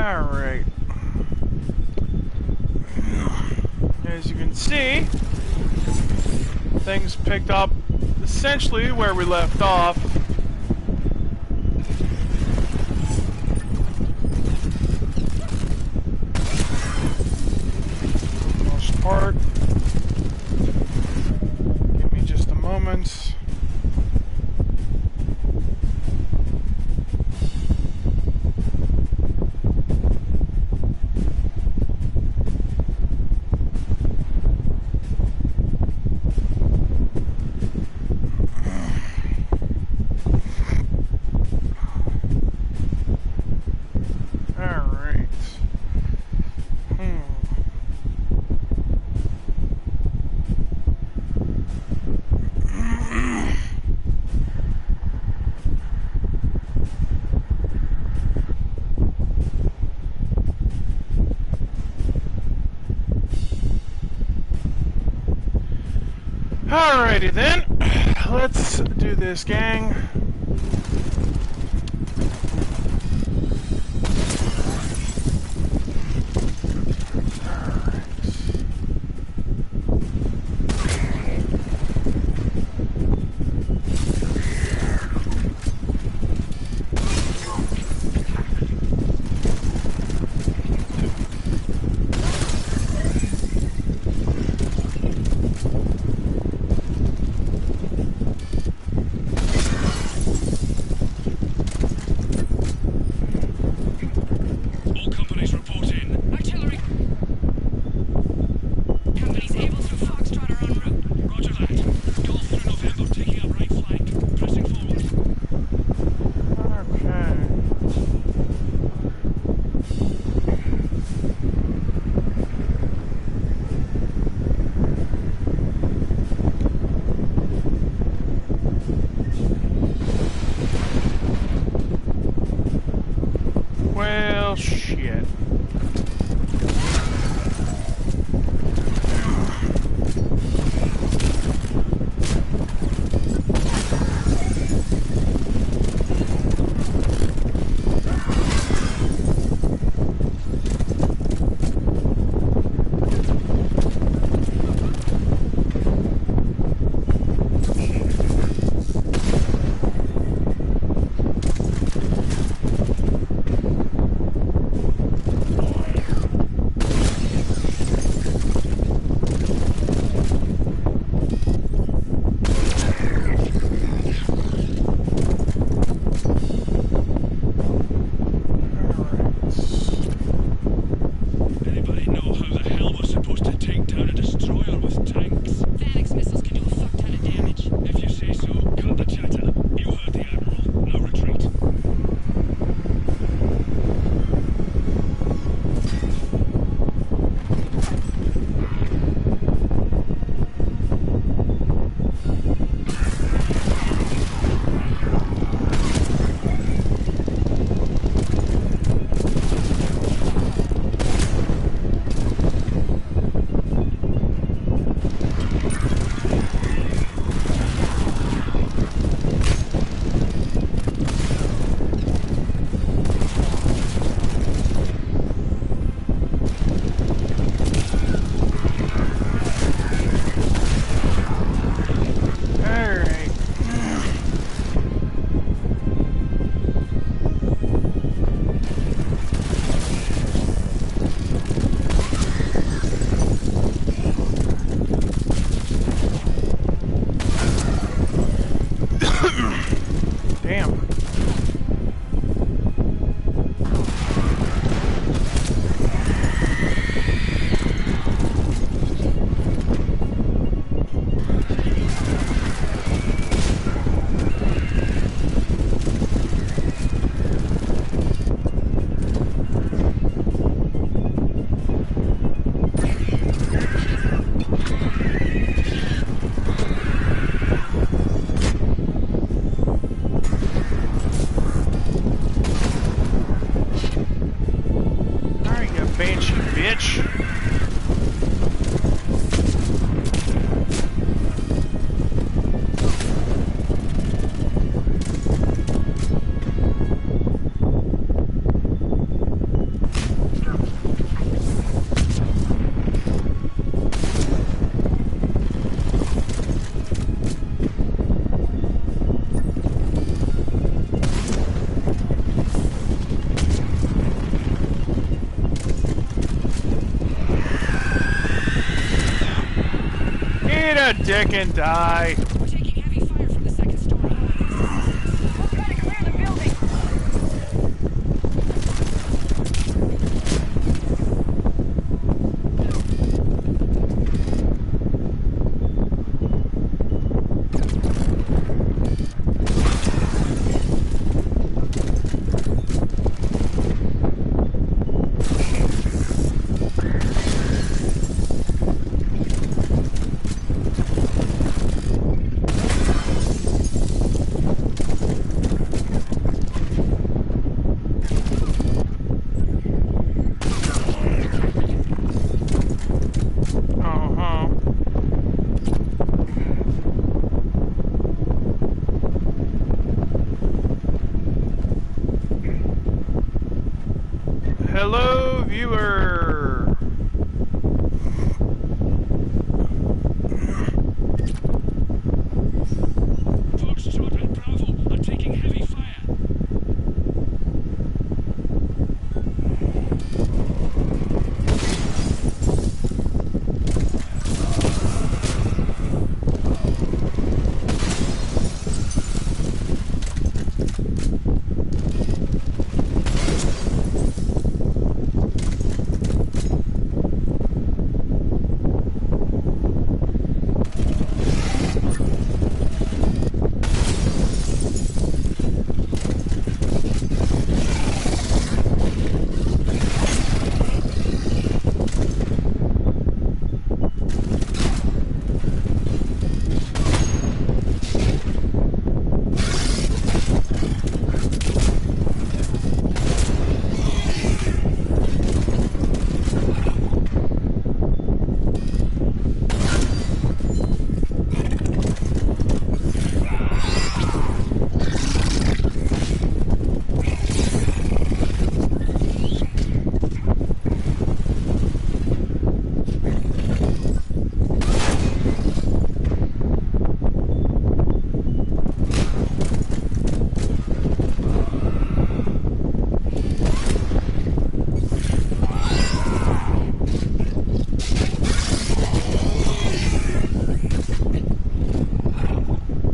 Alright. As you can see, things picked up essentially where we left off. For the most part. Give me just a moment. Alrighty then, let's do this, gang. Well, shit. a dick and die. We're taking heavy fire from the second story. We'll try to clear the building. Hello, viewer. Foxtrot and Bravo are taking heavy fire.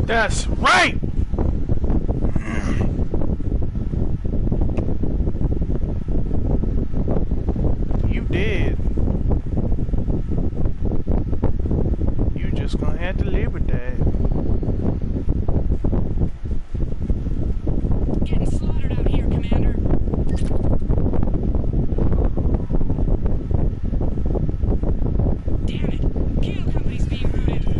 That's right! You did. You just gonna have to live with that. Getting slaughtered out here, Commander. Damn it! Kill company's being routed.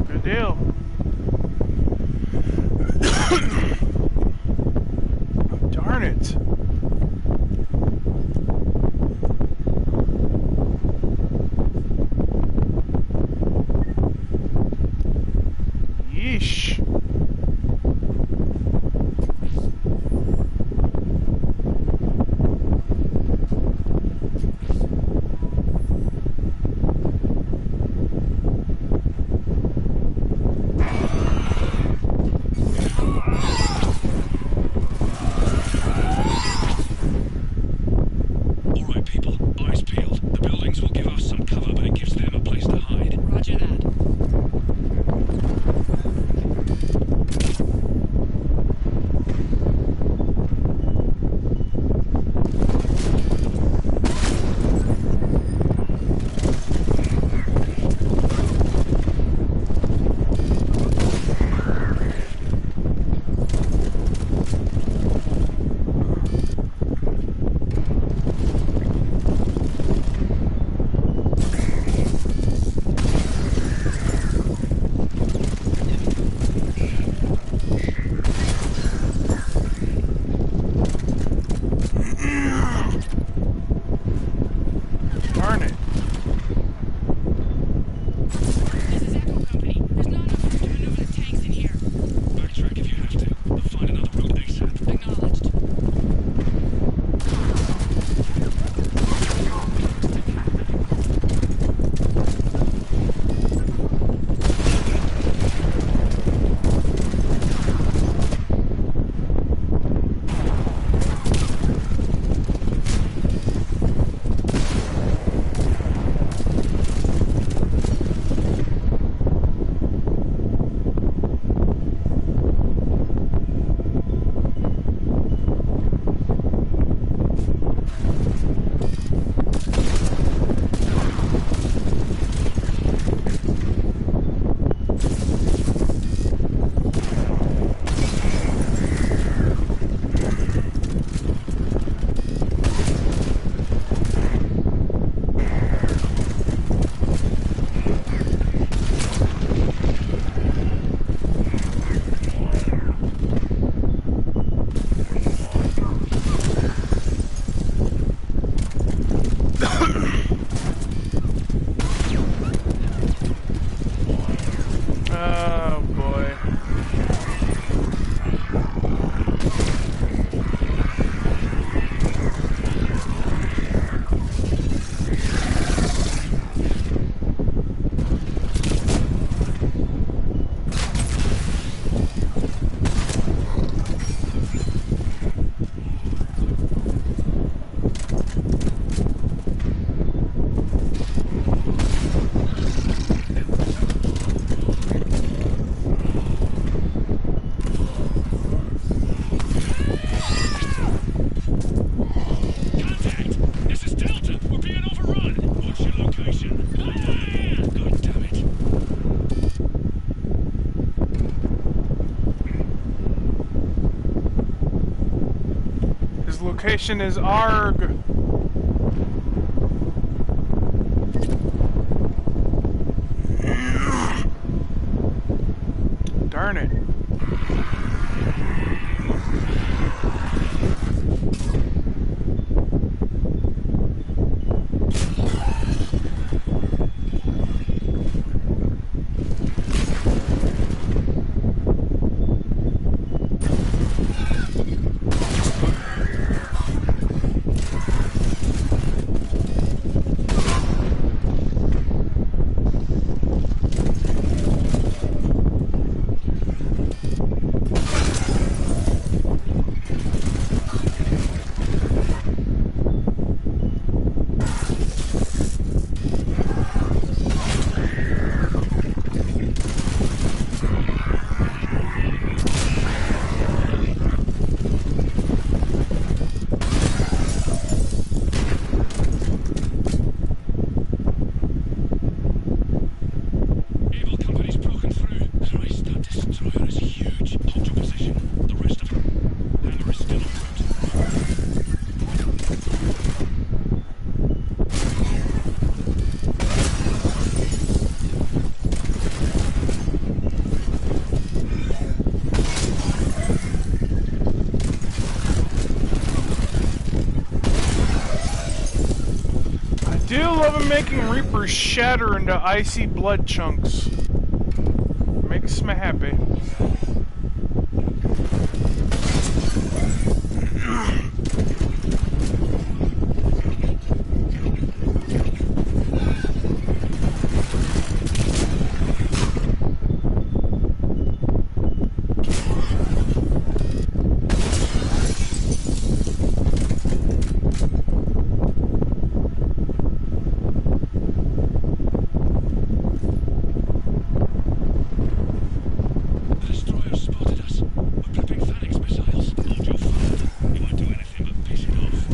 Good deal. Darn it. Yeesh. location is ARG. Darn it. Making Reapers shatter into icy blood chunks makes me happy. Spotted us. We're prepping phalanx missiles. Hold your fire. You won't do anything but piss it off.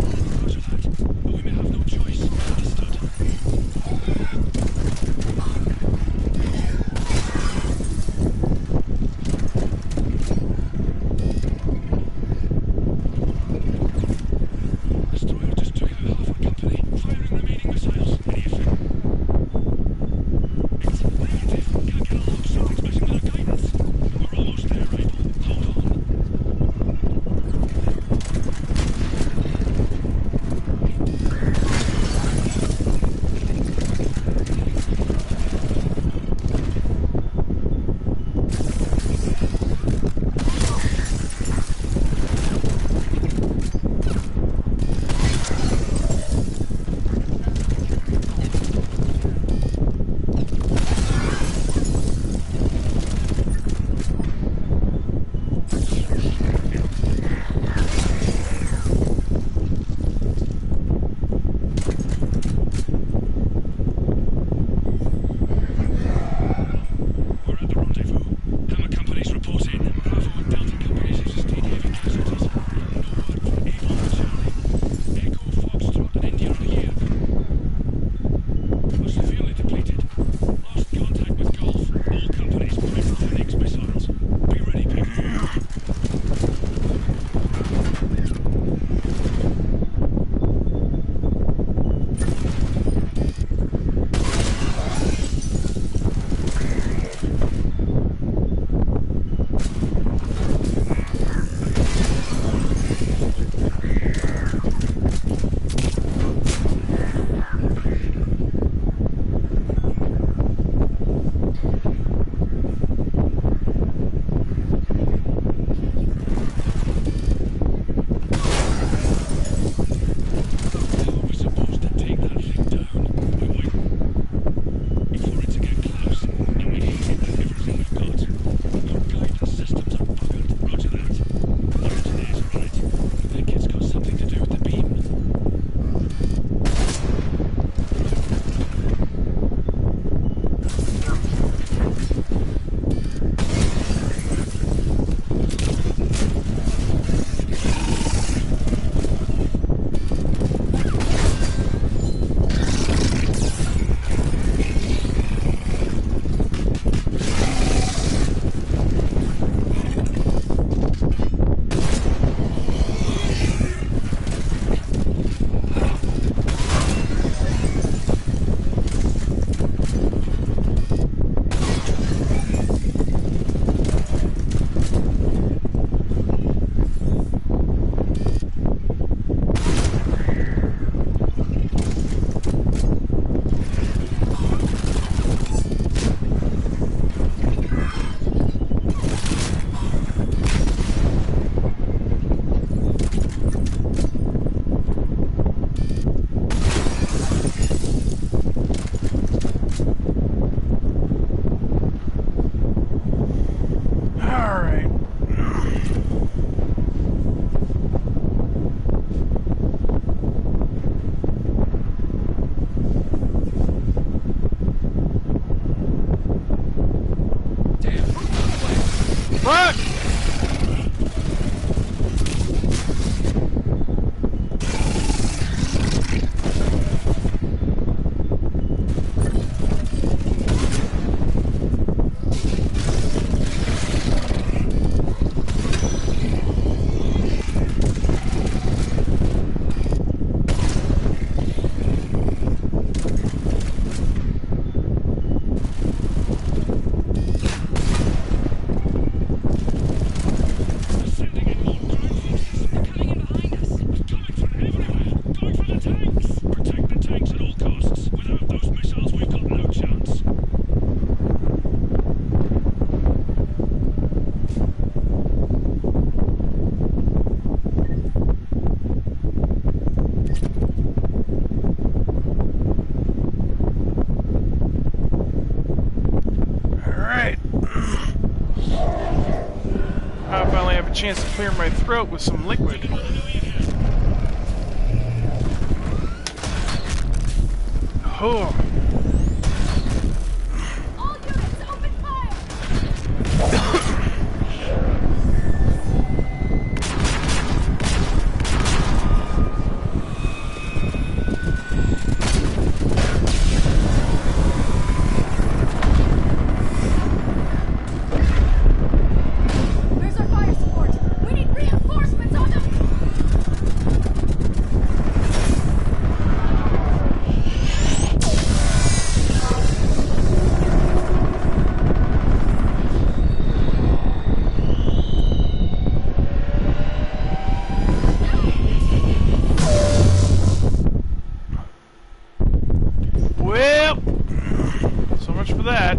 Fuck! Chance to clear my throat with some liquid. Oh. All units, open fire! Where's our fire support? We need reinforcements on them! Well, so much for that.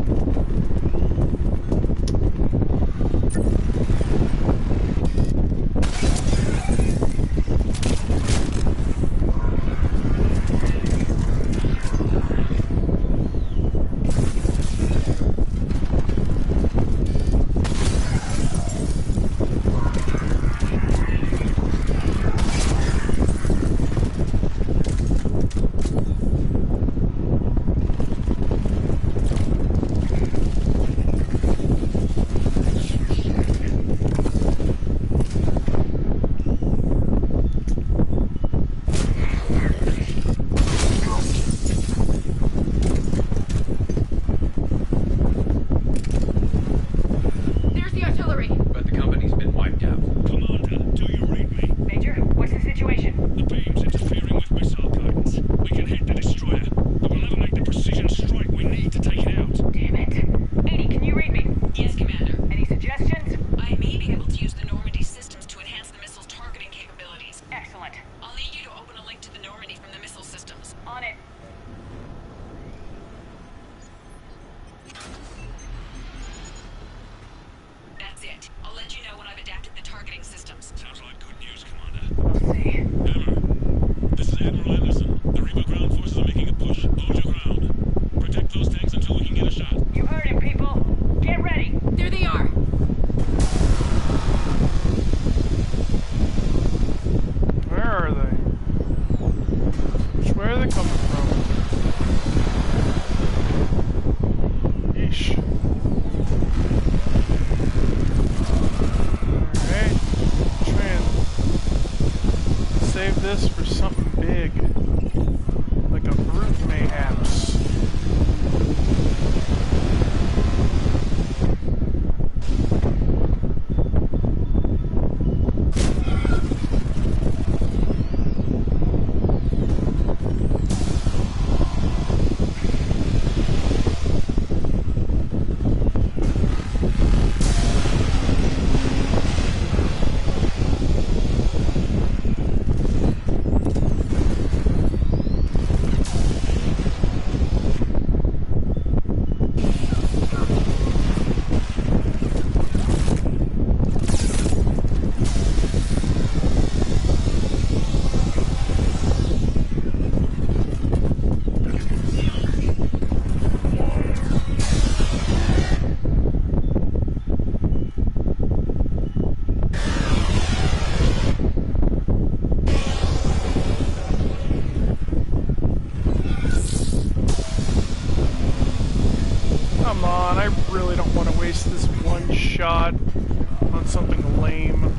There's the artillery! But the company's been wiped out. Commander, do you read me? Major, what's the situation? The beam's interfering with missile guidance. We can hit the destroyer, but we'll never make the precision strike we need to take it out. Damn it. Edie, can you read me? Yes, Commander. Any suggestions? I may be able to use the Normandy systems to enhance the missile's targeting capabilities. Excellent. I'll need you to open a link to the Normandy from the missile systems. On it. That's it. I'll let you know when I've adapted the targeting systems. Sounds like good news, Commander. We'll see. Hammer, this is Admiral Anderson. The Reaper ground forces are making a push. Hold your ground. Protect those tanks until we can get a shot. You heard him, people. Get ready. There they are. Where are they? Which way are they coming from? Yeesh. Alright. Try and save this for something big. Like a brute, mayhaps. on. I really don't want to waste this one shot on something lame.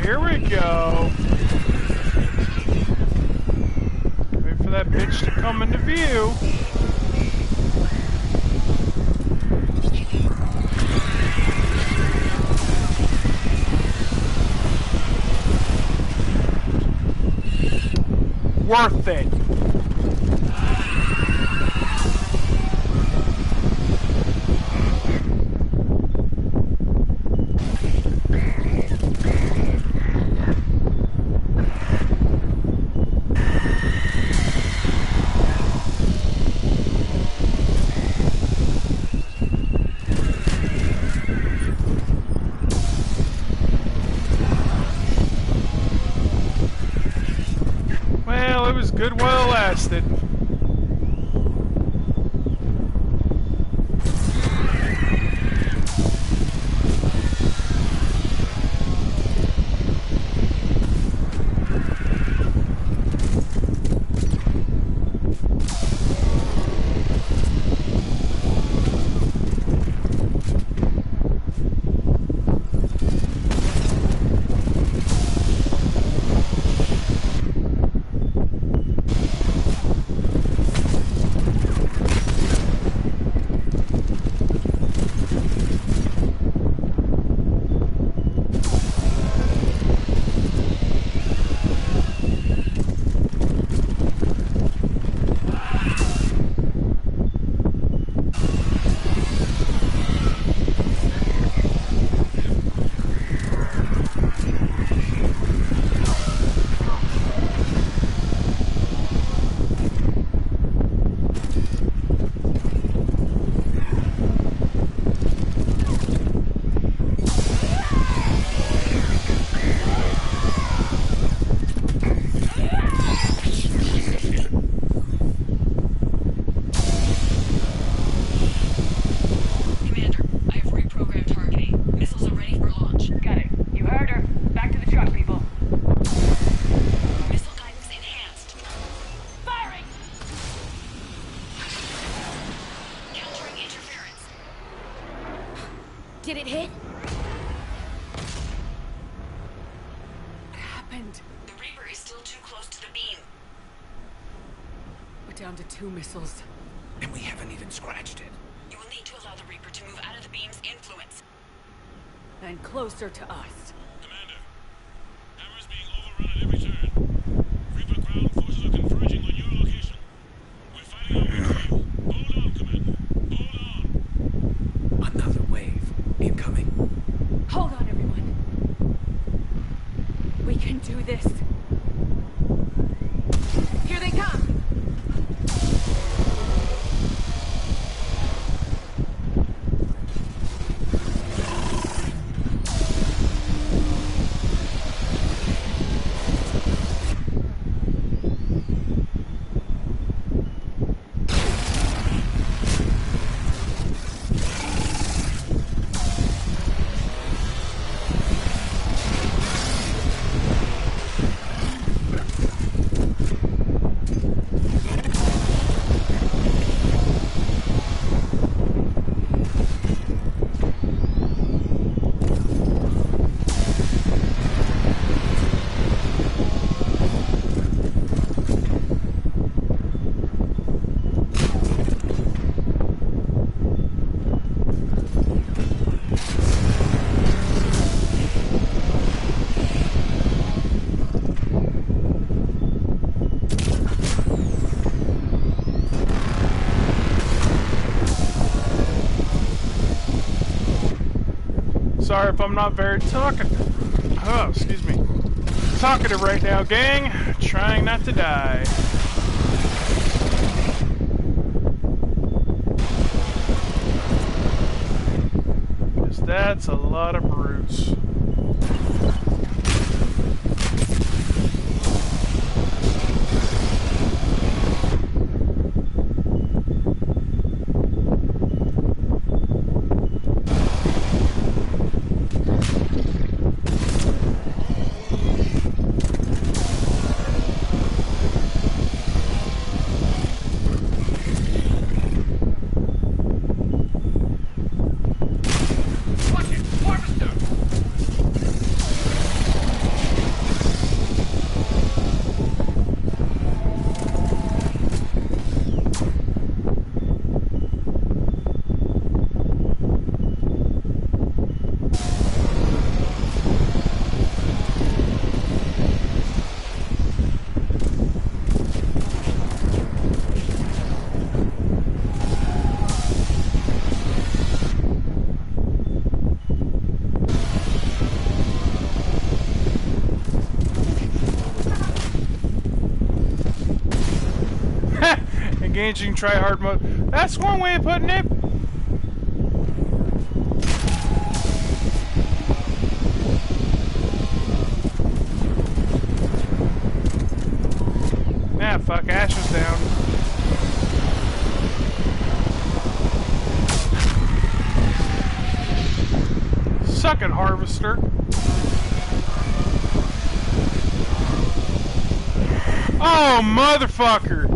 Here we go. Wait for that bitch to come into view. Worth it. Good while it lasted. Did it hit? What happened? The Reaper is still too close to the beam. We're down to 2 missiles. And we haven't even scratched it. You will need to allow the Reaper to move out of the beam's influence. And closer to us. Commander, Hammer's being overrun at every turn. Reaper ground forces are converging on your location. We're fighting our way through you. Hold on, Commander. Hold on. Another wave. Incoming. Hold on, everyone. We can do this. Here they come. Sorry if I'm not very excuse me. Talkative right now, gang. Trying not to die. Because that's a lot of brutes. Engaging try-hard mode. That's one way of putting it. Nah, fuck, Ash is down. Suck it, Harvester. Oh, motherfucker.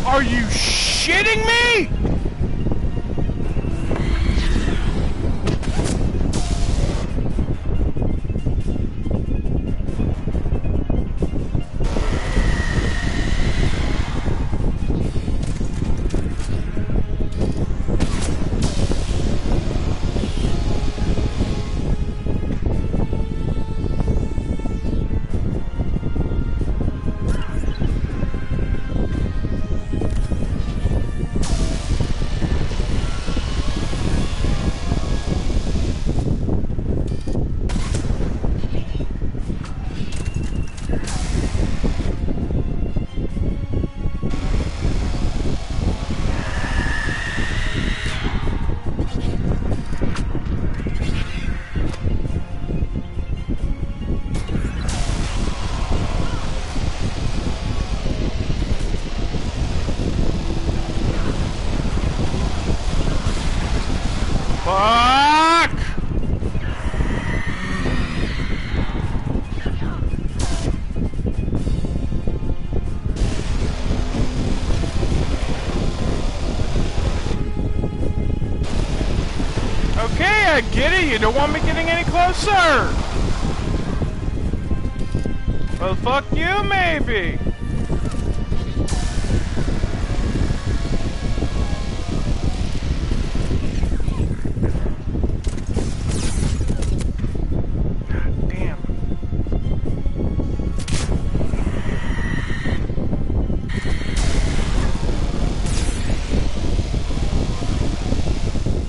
Are you shitting me? Fuck! Okay, I get it. You don't want me getting any closer. Well, fuck you, maybe. God damn.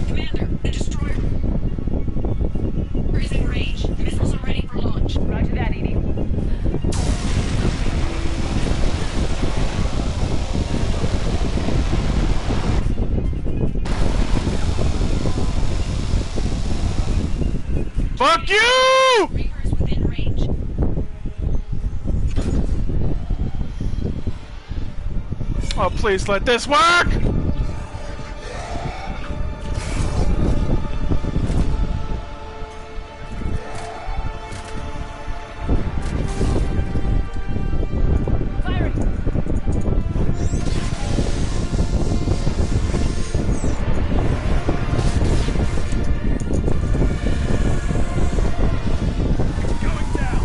Commander, the destroyer is in range. The missiles are ready for launch. Roger that, Edie. Fuck you! Reaper is within range. Oh, please let this work! Firing. Going down.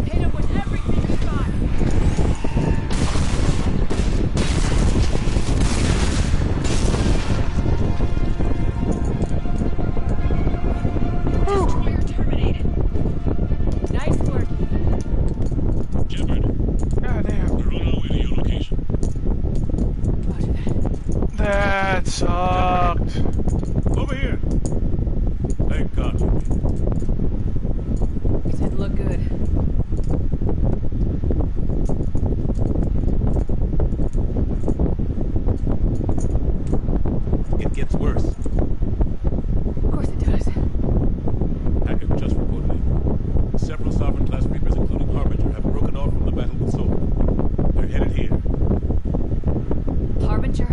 Hit him with everything you got. Destroyer terminated. Nice work. Shepard, God damn. we're on our way to your location. Roger that. That sucked. Over here. Thank God. It didn't look good. It gets worse. Of course it does. Hackett just reported in. Several Sovereign-class Reapers, including Harbinger, have broken off from the battle with Sol. They're headed here. Harbinger?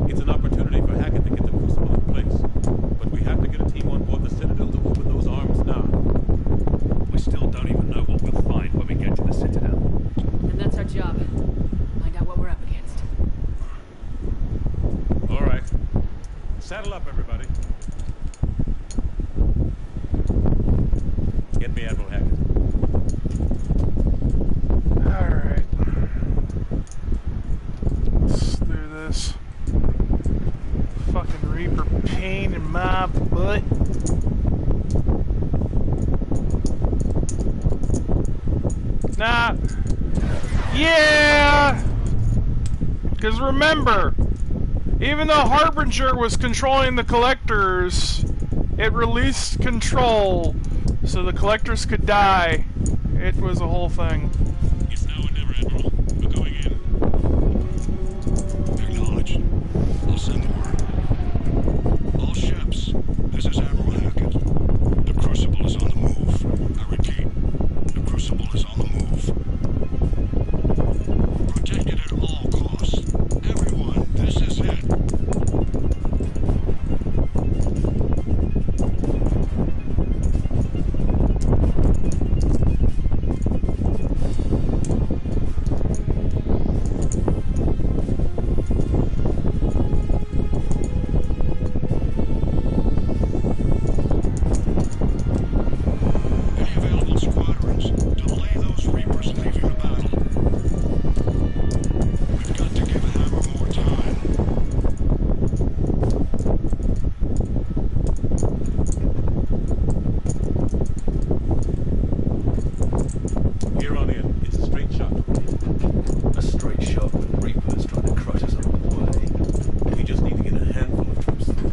It's an opportunity for Hackett to get the Crucible in place. But we have to get a team on board the Citadel to open those arms now. We still don't even know what we'll find when we get to the Citadel. And that's our job. Find out what we're up against. All right. Saddle up, everybody. Get me Admiral Hackett. Alright. Let's do this. Fucking Reaper pain in my butt. Nah. Yeah! Because remember, even though Harbinger was controlling the collectors, it released control so the collectors could die. It was a whole thing. It's now or never, Admiral. We're going in. Acknowledged. I'll send the word. All ships, this is Admiral Hackett. The Crucible is on the move. I repeat, the Crucible is on the move. Protect it at all costs. Everyone, this is it. Any available squadrons, delay those Reapers leaving the battle. We've got to give Hammer more time. Here on in, it's a straight shot. A straight shot with Reapers trying to crush us along the way. We just need to get a handful of troops through.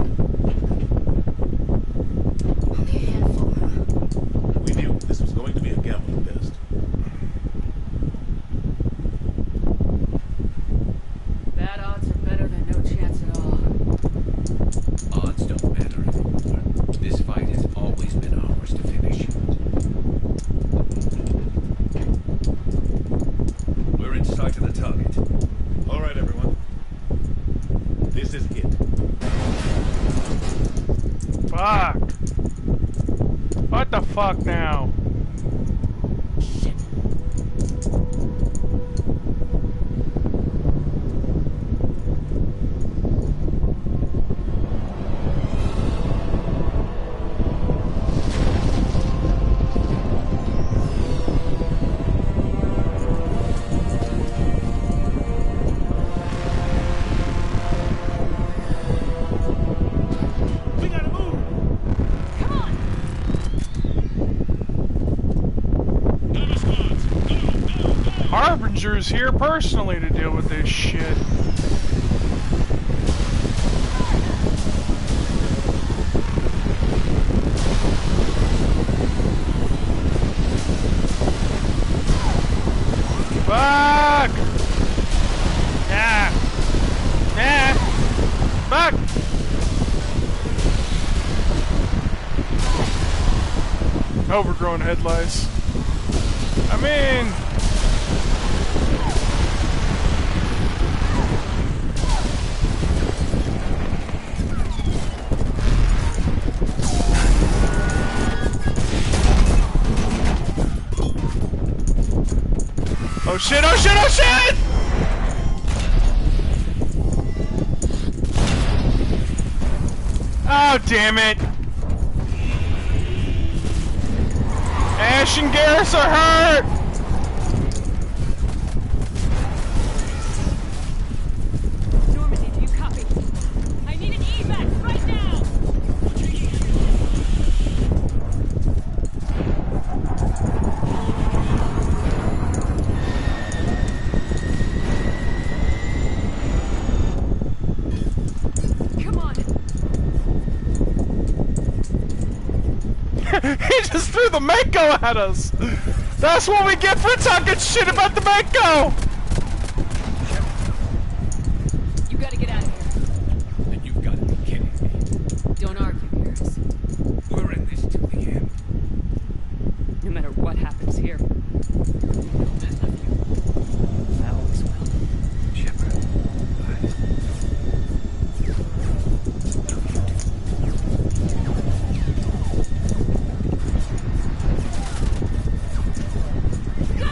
Only a handful, huh? We knew this was going to be a gamble at best. Bad odds are better than no chance at all. Odds don't matter anymore. This fight has always been ours to finish. We're in sight of the target. All right, everyone. This is it. Fuck. What the fuck now? We gotta move. Come on! Cover squads, go, go, go! Harbinger's here personally to deal with this shit. Fuck! Nah! Nah! Fuck! Overgrown head lice. I mean... Oh shit, oh shit, oh shit! Oh damn it! Ash and Garrus are hurt! Normandy, do you copy? I need an evac right now! Come on! He just threw the Mako at us! That's what we get for talking shit about the Mako! You gotta get out of here. And you've got to be kidding me. Don't argue, Garrus. We're in this till the end. No matter what happens here. I love you. I always will. Shepard, Go!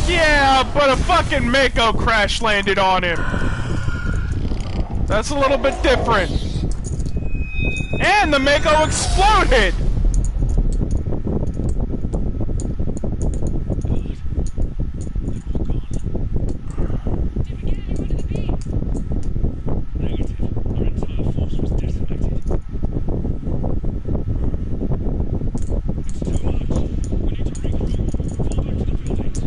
Yeah, but a fucking Mako crash landed on him. That's a little bit different. And the Mako exploded! Did we get anyone to the beam? Negative. Our entire force was decimated. It's too much. We need to regroup. Fall back to the buildings.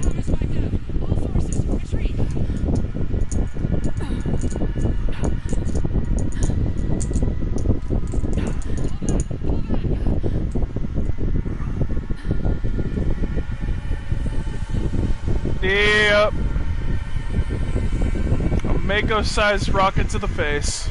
Power's back up. All forces, retreat. Yep. A Mako-sized rocket to the face.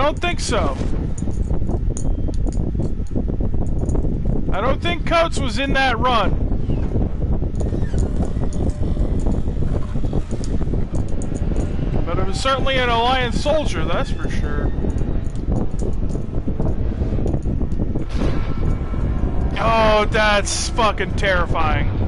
don't think so. I don't think Coates was in that run. But it was certainly an Alliance soldier, that's for sure. Oh, that's fucking terrifying.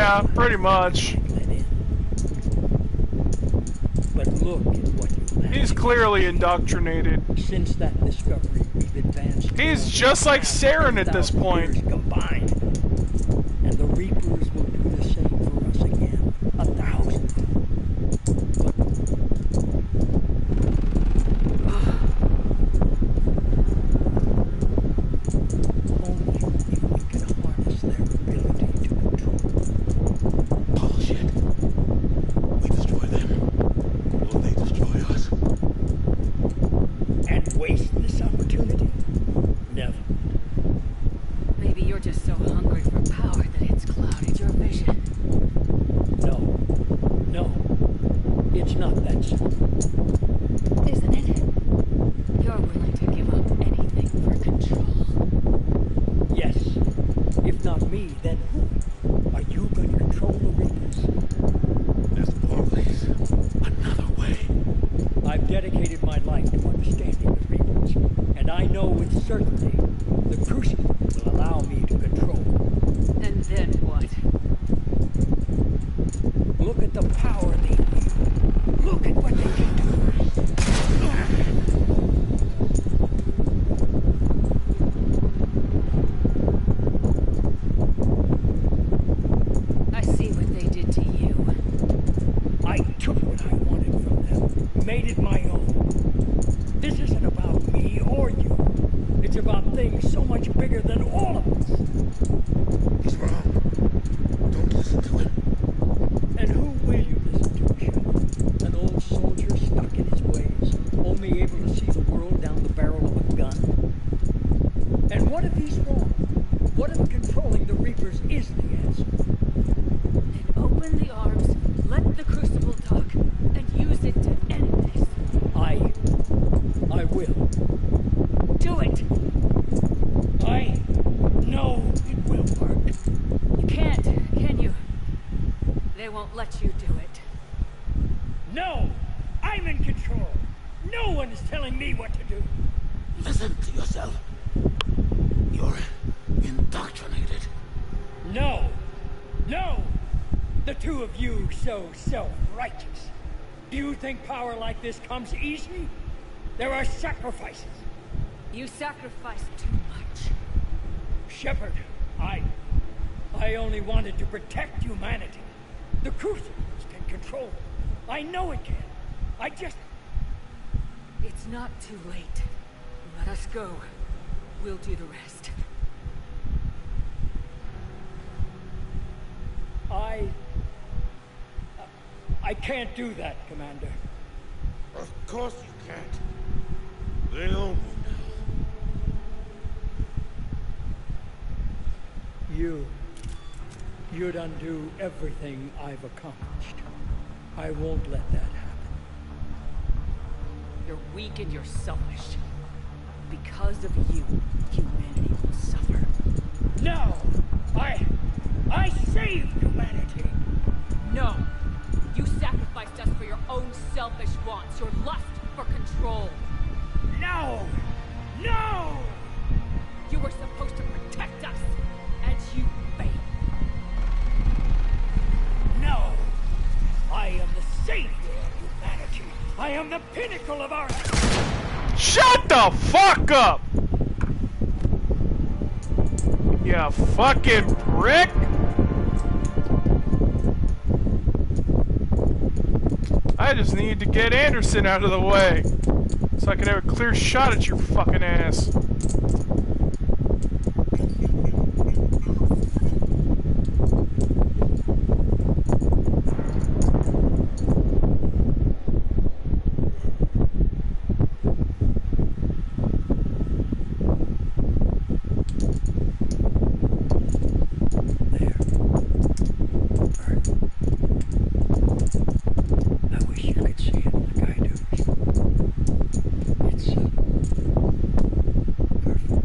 Yeah, pretty much. Let in. But look at what you managed. He's clearly indoctrinated. Since that discovery, we've advanced. He's just like Saren at this 1,000 point. years combined. And the Reapers will do the same for us again. 1,000. Only if we can harness their ability to control. Bullshit. We destroy them, or they destroy us. And waste this opportunity? Never. Maybe you're just so hungry for power that it's clouded your vision. No. No. It's not that simple. Isn't it? You're willing to give up anything for control. Yes. If not me, then who? Are you going to control the Reapers? There's always another way. I've dedicated my life to understanding the Reapers, and I know with certainty the Crucible will allow me to control. And then what? Look at the power they wield. Look at what they can do. I see what they did to you. I took what I wanted from them, made it my own. This isn't about me or you. It's about things so much bigger than all of us. He's wrong. Don't listen to him. And who will you listen to, Shepard? An old soldier stuck in his ways, only able to see the world down the barrel of a gun? And what if he's wrong? What if controlling the Reapers is the answer? Then open the arms, let the Crucible talk, and use it to end this. I will. Do it! I know it will work. You can't, can you? They won't let you do it. No! I'm in control! No one is telling me what to do! Listen to yourself. You're indoctrinated. No! No! The two of you so self-righteous. Do you think power like this comes easy? There are sacrifices. You sacrificed too much. Shepard, I only wanted to protect humanity. The Crucibles can control it. I know it can. I just... It's not too late. Let us go. We'll do the rest. I can't do that, Commander. Of course you can't. They own you now. You'd undo everything I've accomplished. I won't let that happen. You're weak and you're selfish. Because of you, humanity will suffer. No! I saved humanity! No! You sacrificed us for your own selfish wants, your lust for control. No! No! You were supposed to protect us, and you failed. No! I am the savior of humanity. I am the pinnacle of our... Shut the fuck up! You fucking prick! I just need to get Anderson out of the way so I can have a clear shot at your fucking ass. I wish you could see it like I do. It's perfect.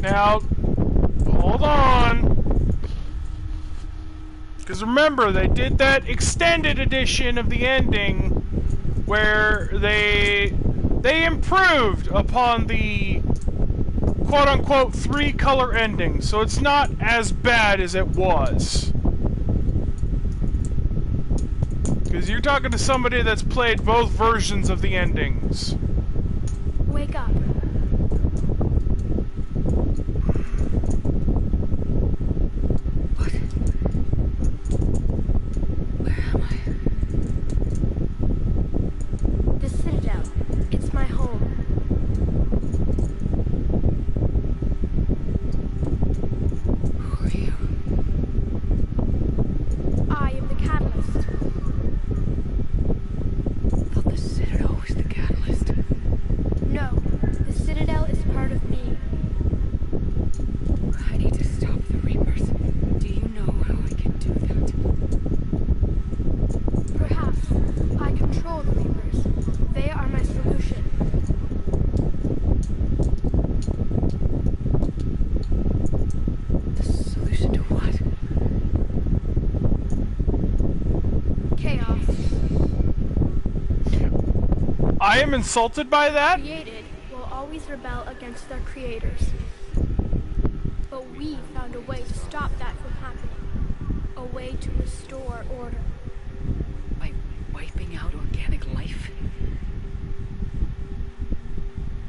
Now, hold on. Because remember, they did that extended edition of the ending where they improved upon the quote-unquote 3-color ending, so it's not as bad as it was. Because you're talking to somebody that's played both versions of the endings. Wake up. What? Where am I? The Citadel. It's my home. Who are you? I am the catalyst. I thought the Citadel was the catalyst. No, the Citadel is part of me. I need to stop the Reapers. Do you know how I can do that? Perhaps I control the Reapers. They are my solution. The solution to what? Chaos. I am insulted by that? Created will always rebel against their creators. But we found a way to stop that from happening. A way to restore order. By wiping out organic life?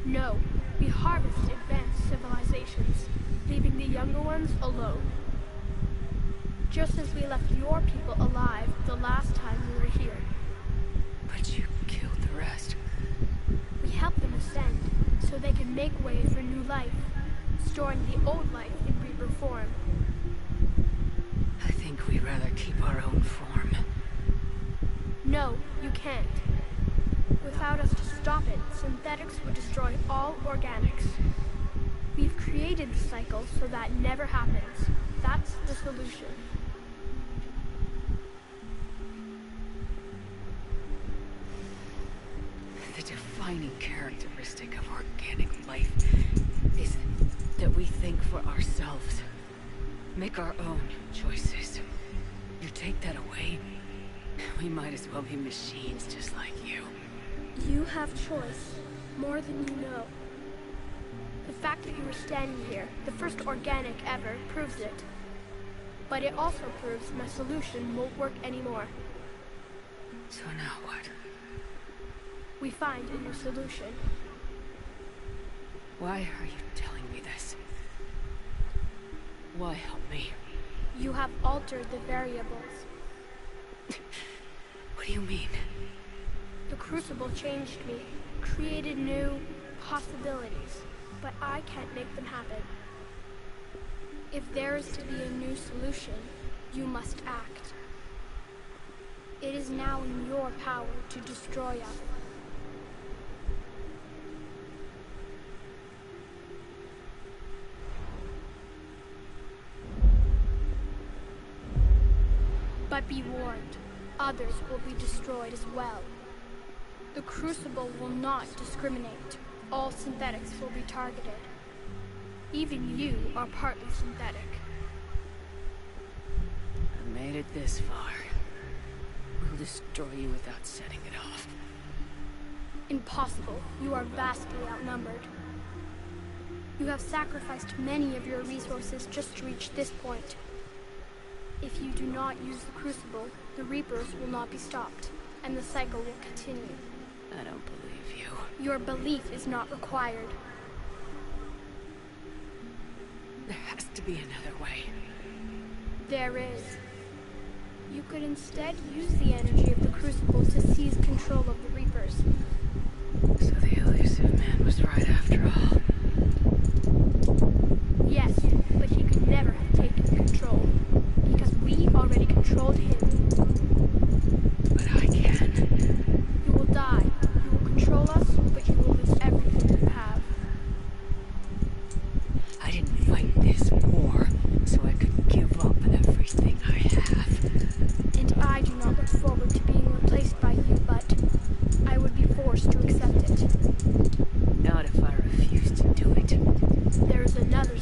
No, we harvest advanced civilizations, leaving the younger ones alone. Just as we left your people alive the last time we were here. But you killed the rest. We help them ascend, so they can make way for new life, storing the old life in Reaper form. I think we'd rather keep our own form. No, you can't. Without us to stop it, synthetics would destroy all organics. We've created the cycle so that never happens. That's the solution. The defining characteristic of organic life is that we think for ourselves. Make our own choices. You take that away, we might as well be machines just like you. You have choice, more than you know. The fact that you were standing here, the first organic ever, proves it. But it also proves my solution won't work anymore. So now what? We find a new solution. Why are you telling me this? Why help me? You have altered the variables. What do you mean? The Crucible changed me, created new possibilities, but I can't make them happen. If there is to be a new solution, you must act. It is now in your power to destroy us. But be warned, others will be destroyed as well. The Crucible will not discriminate. All synthetics will be targeted. Even you are partly synthetic. I made it this far. We'll destroy you without setting it off. Impossible. You are vastly outnumbered. You have sacrificed many of your resources just to reach this point. If you do not use the Crucible, the Reapers will not be stopped, and the cycle will continue. I don't believe you. Your belief is not required. There has to be another way. There is. You could instead use the energy of the Crucible to seize control of the Reapers. So the elusive man was right after all. Yes, but he could never have taken control, because we already controlled him. But I can. You will die. You will control us, but you will lose everything you have. I didn't fight this war so I could give up everything I have. And I do not look forward to being replaced by you, but I would be forced to accept it. Not if I refuse to do it. There is another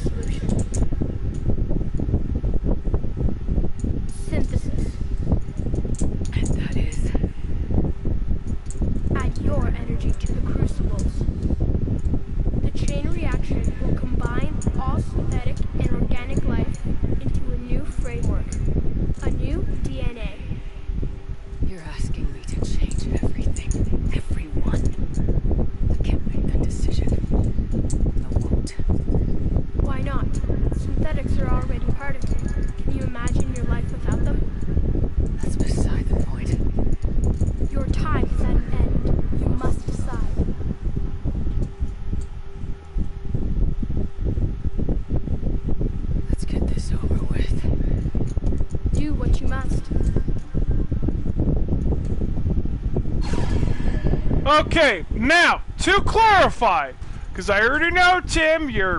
Okay, now, to clarify, because I already know, Tim, you're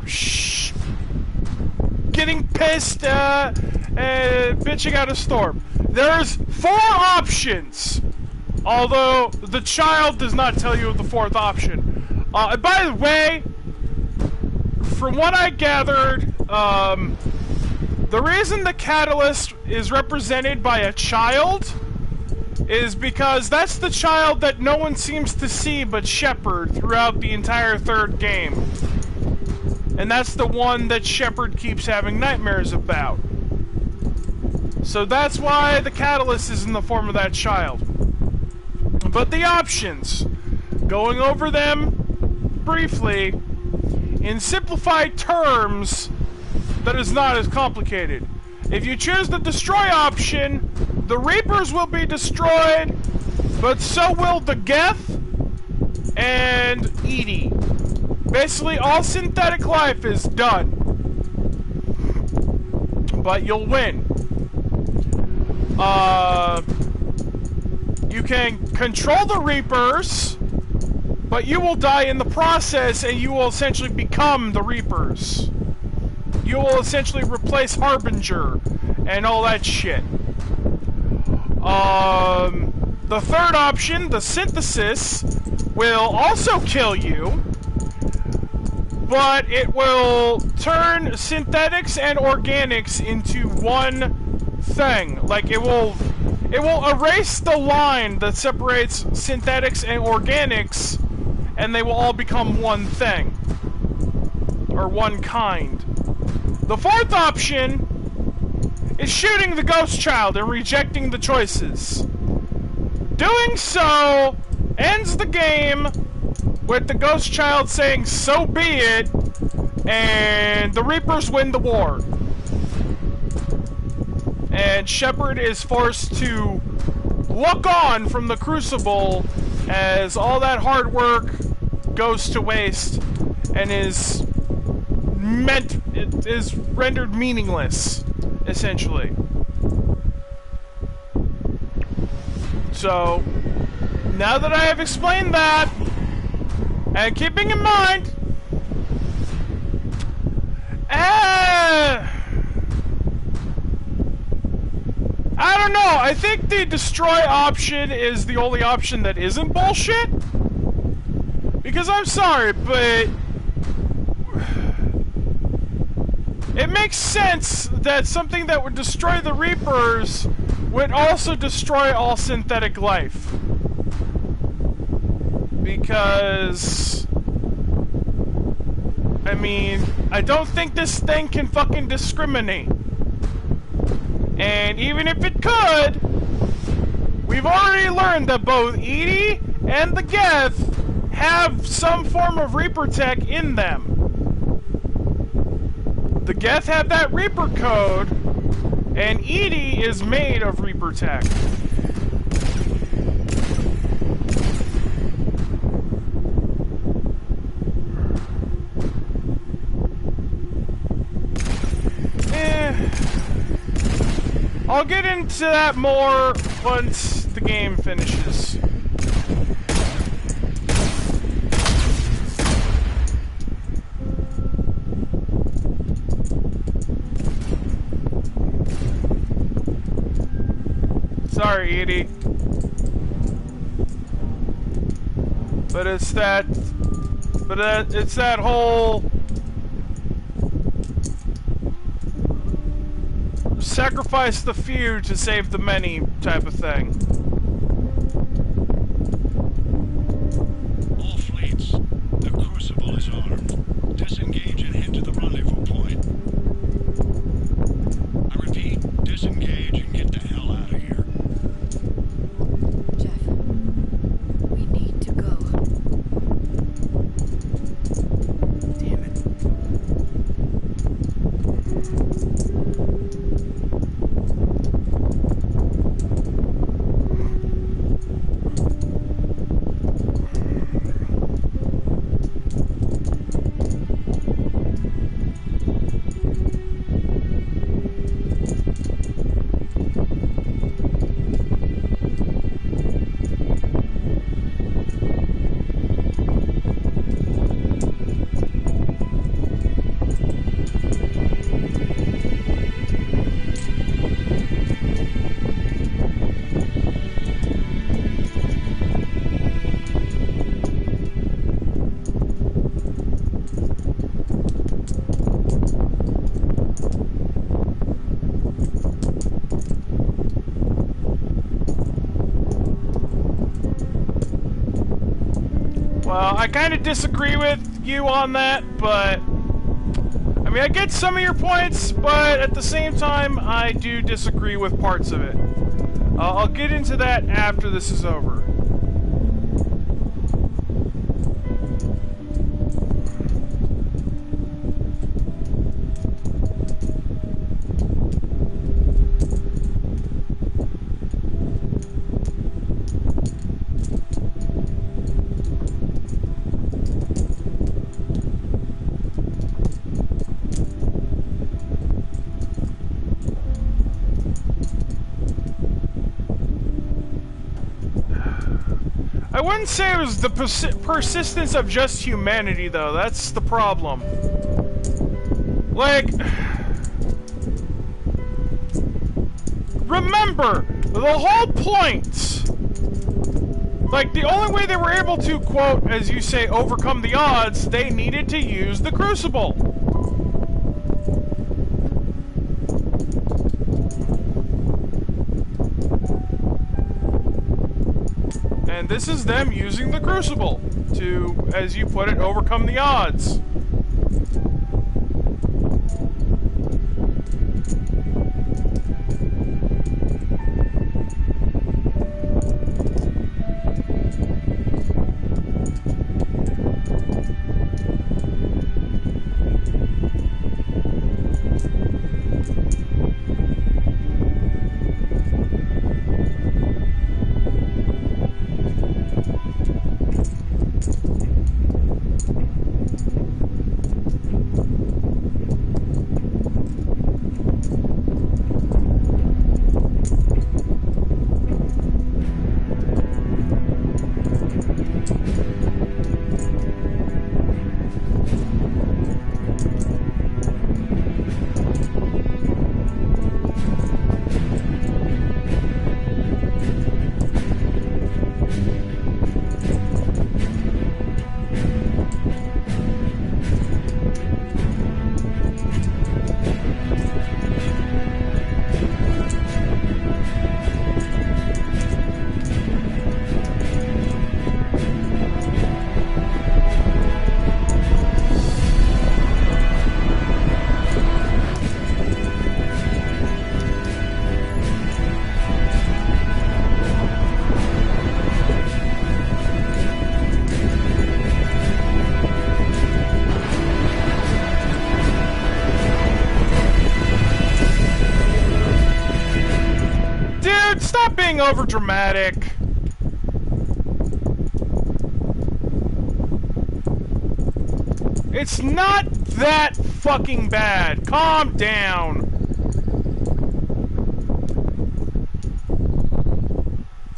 getting pissed, bitching out a storm. There's 4 options, although the child does not tell you the 4th option. By the way, from what I gathered, the reason the catalyst is represented by a child is because that's the child that no one seems to see but Shepard throughout the entire 3rd game. And that's the one that Shepard keeps having nightmares about. So that's why the catalyst is in the form of that child. But the options, going over them briefly, in simplified terms, that is not as complicated. If you choose the destroy option, the Reapers will be destroyed, but so will the Geth and Edie. Basically, all synthetic life is done. But you'll win. You can control the Reapers, but you will die in the process, and you will essentially become the Reapers. You will essentially replace Harbinger and all that shit. The 3rd option, the synthesis, will also kill you, but it will turn synthetics and organics into one thing. Like, it will erase the line that separates synthetics and organics, and they will all become one thing. Or one kind. The 4th option is shooting the ghost child and rejecting the choices. Doing so ends the game with the ghost child saying, "So be it," and the Reapers win the war. And Shepard is forced to look on from the Crucible as all that hard work goes to waste and is rendered meaningless, essentially. So, now that I have explained that, and keeping in mind, I don't know, I think the destroy option is the only option that isn't bullshit. Because I'm sorry, but it makes sense that something that would destroy the Reapers would also destroy all synthetic life. Because, I mean, I don't think this thing can fucking discriminate. And even if it could, we've already learned that both Edie and the Geth have some form of Reaper tech in them. The Geth have that Reaper code, and Edie is made of Reaper tech. I'll get into that more once the game finishes. Sorry, Edie. But it's that whole sacrifice the few to save the many type of thing. All fleets, the Crucible is armed. Disengage and head to the rendezvous point. I repeat, disengage and get the hell out of here. Jeff, we need to go. Damn it. I kind of disagree with you on that, but I mean, I get some of your points, but at the same time, I do disagree with parts of it. I'll get into that after this is over. I wouldn't say it was the persistence of just humanity, though. That's the problem. Like, remember, the whole point, like, the only way they were able to, quote, as you say, overcome the odds, they needed to use the Crucible. And this is them using the Crucible to, as you put it, overcome the odds. Stop being overdramatic. It's not that fucking bad. Calm down.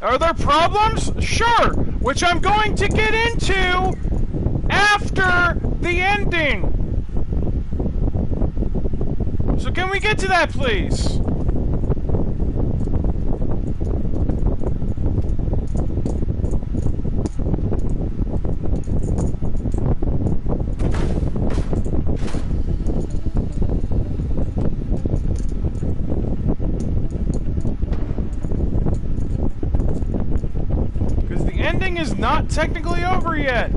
Are there problems? Sure, which I'm going to get into after the ending. So can we get to that, please? Is not technically over yet.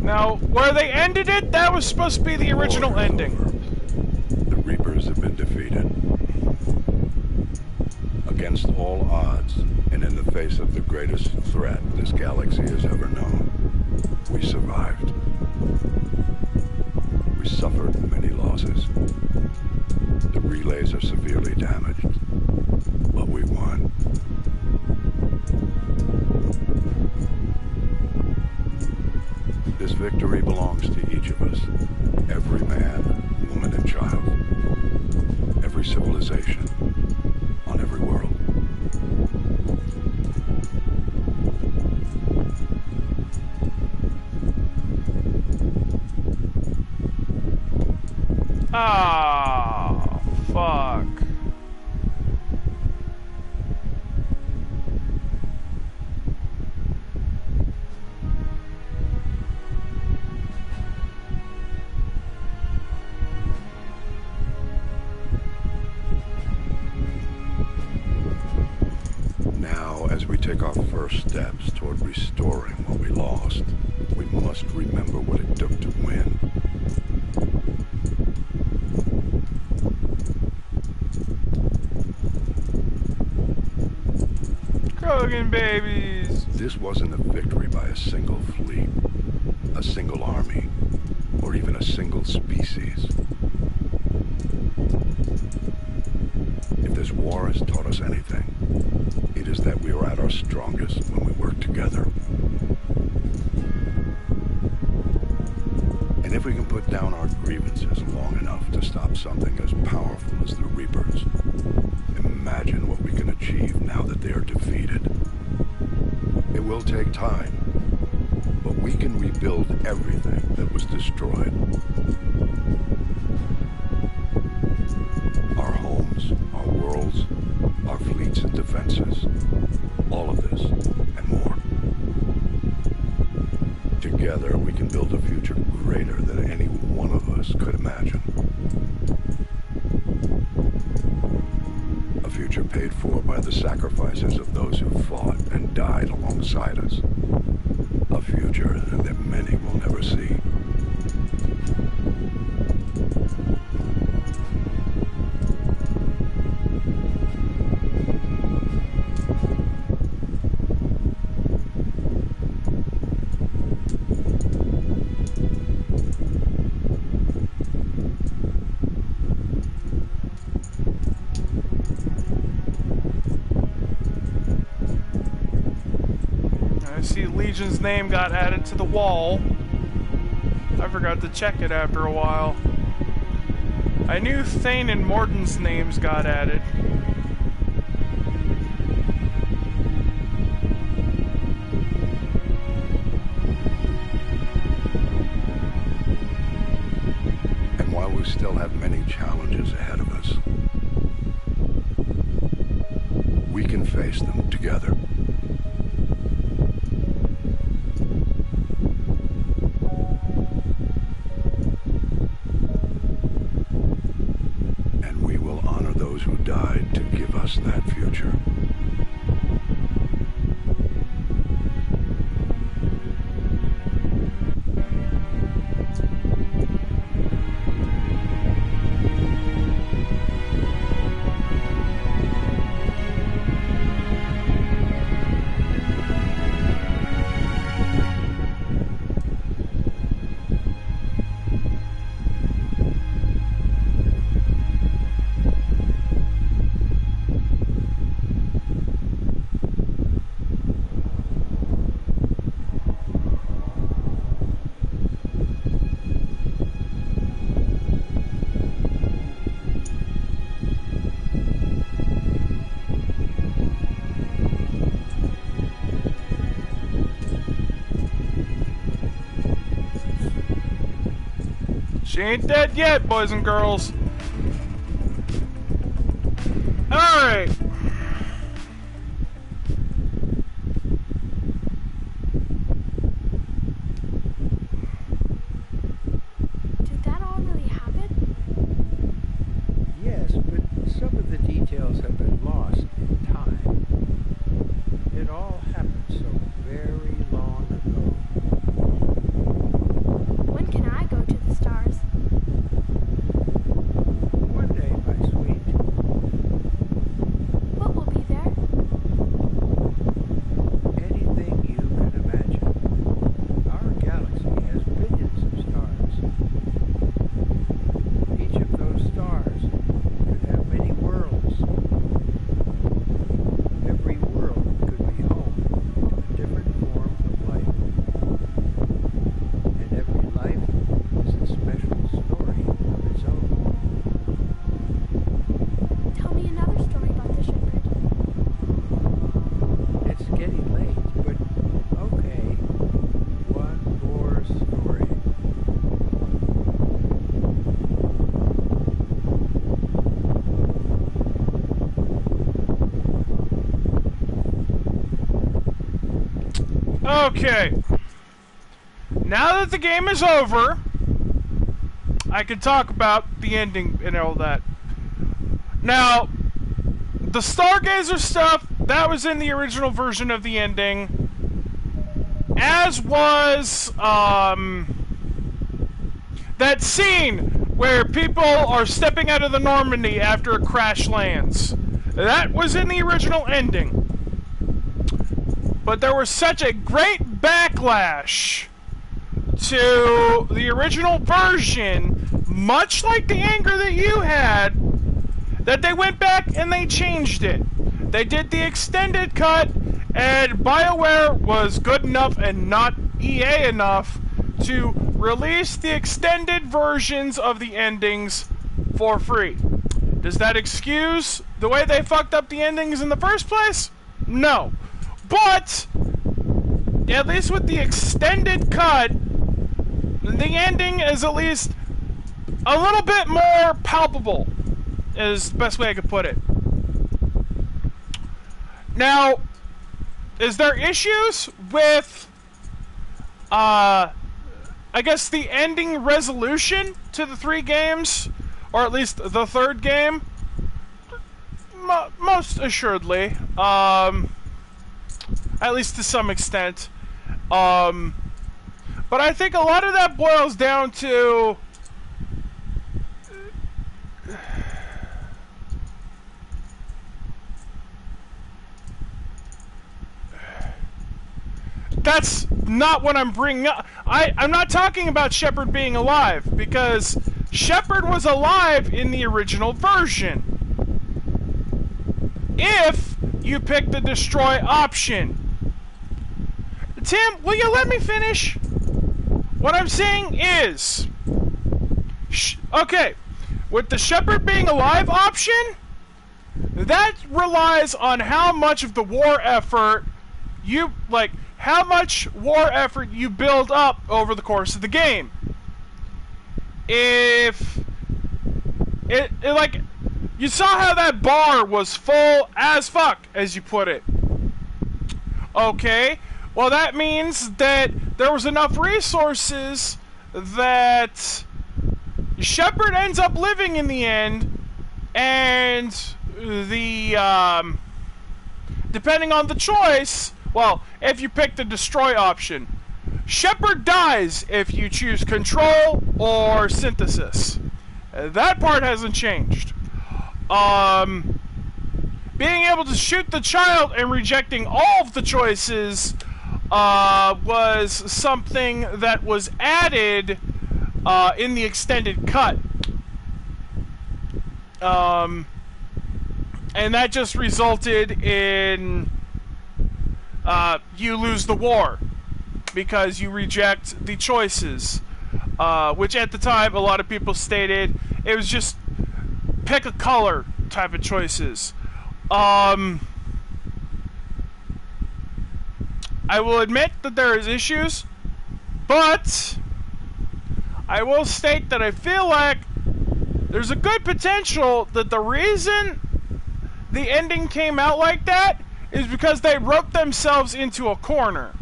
Now, where they ended it, that was supposed to be the original ending. The Reapers have been defeated. Against all odds, And in the face of the greatest threat this galaxy has ever known, we survived. We suffered many losses. The relays are severely damaged, but we won. This victory belongs to each of us. Every man, woman, and child. Every civilization. On every world. Ah, fuck. Now, as we take our first steps toward restoring what we lost, we must remember what it took to win. Krogan babies. This wasn't a victory by a single fleet, a single army, or even a single species. If this war has taught us anything, it is that we are at our strongest when we work together. And if we can put down our grievances long enough to stop something as powerful as the Reapers, imagine what we can achieve now that they are defeated. It will take time, but we can rebuild everything that was destroyed. Our homes, our worlds, our fleets and defenses. All of this and more. Together we can build a future greater than any one of us could imagine. A future paid for by the sacrifices of those who fought and died alongside us. A future that many will never see. I see Legion's name got added to the wall. I forgot to check it after a while. I knew Thane and Morden's names got added. And while we still have many challenges ahead of us, we can face them together. And we will honor those who died to give us that future. She ain't dead yet, boys and girls. Alright. Did that all really happen? Yes, but some of the details have been lost in time. It all happened so very long ago. When can I go to the stars? One day, my sweet. Okay. Now that the game is over, I can talk about the ending and all that. Now, the Stargazer stuff, that was in the original version of the ending. As was, that scene where people are stepping out of the Normandy after a crash lands. That was in the original ending. But there was such a great backlash to the original version, much like the anger that you had, that they went back and they changed it. They did the extended cut, and BioWare was good enough and not EA enough to release the extended versions of the endings for free. Does that excuse the way they fucked up the endings in the first place? No. But, at least with the extended cut, the ending is at least a little bit more palpable, is the best way I could put it. Now, is there issues with, I guess the ending resolution to the 3 games, or at least the 3rd game? Most assuredly. At least to some extent. But I think a lot of that boils down to... That's not what I'm bringing up. I'm not talking about Shepard being alive, because Shepard was alive in the original version. If you pick the destroy option. Tim, will you let me finish? What I'm saying is... okay, with the Shepard being alive option, that relies on how much of the war effort you, like, how much war effort you build up over the course of the game. If it like, you saw how that bar was full as fuck, as you put it. Okay, well that means that there was enough resources that Shepard ends up living in the end, and the, depending on the choice, well, if you pick the destroy option, Shepard dies if you choose control or synthesis. That part hasn't changed. Being able to shoot the child and rejecting all of the choices was something that was added in the extended cut. And that just resulted in you lose the war because you reject the choices, which at the time a lot of people stated it was just pick a color type of choices. I will admit that there is issues, but I will state that I feel like there's a good potential that the reason the ending came out like that is because they wrote themselves into a corner.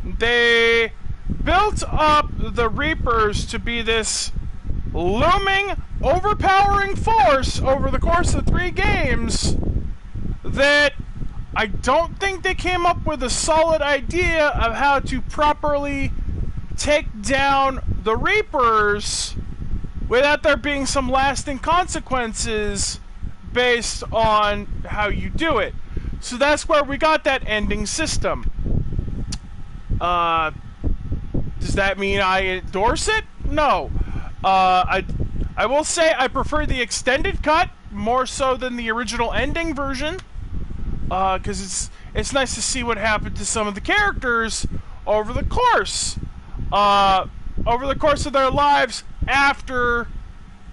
They built up the Reapers to be this looming, overpowering force over the course of 3 games that I don't think they came up with a solid idea of how to properly take down the Reapers without there being some lasting consequences based on how you do it. So that's where we got that ending system. Does that mean I endorse it? No. I will say I prefer the extended cut more so than the original ending version, because it's nice to see what happened to some of the characters over the course of their lives after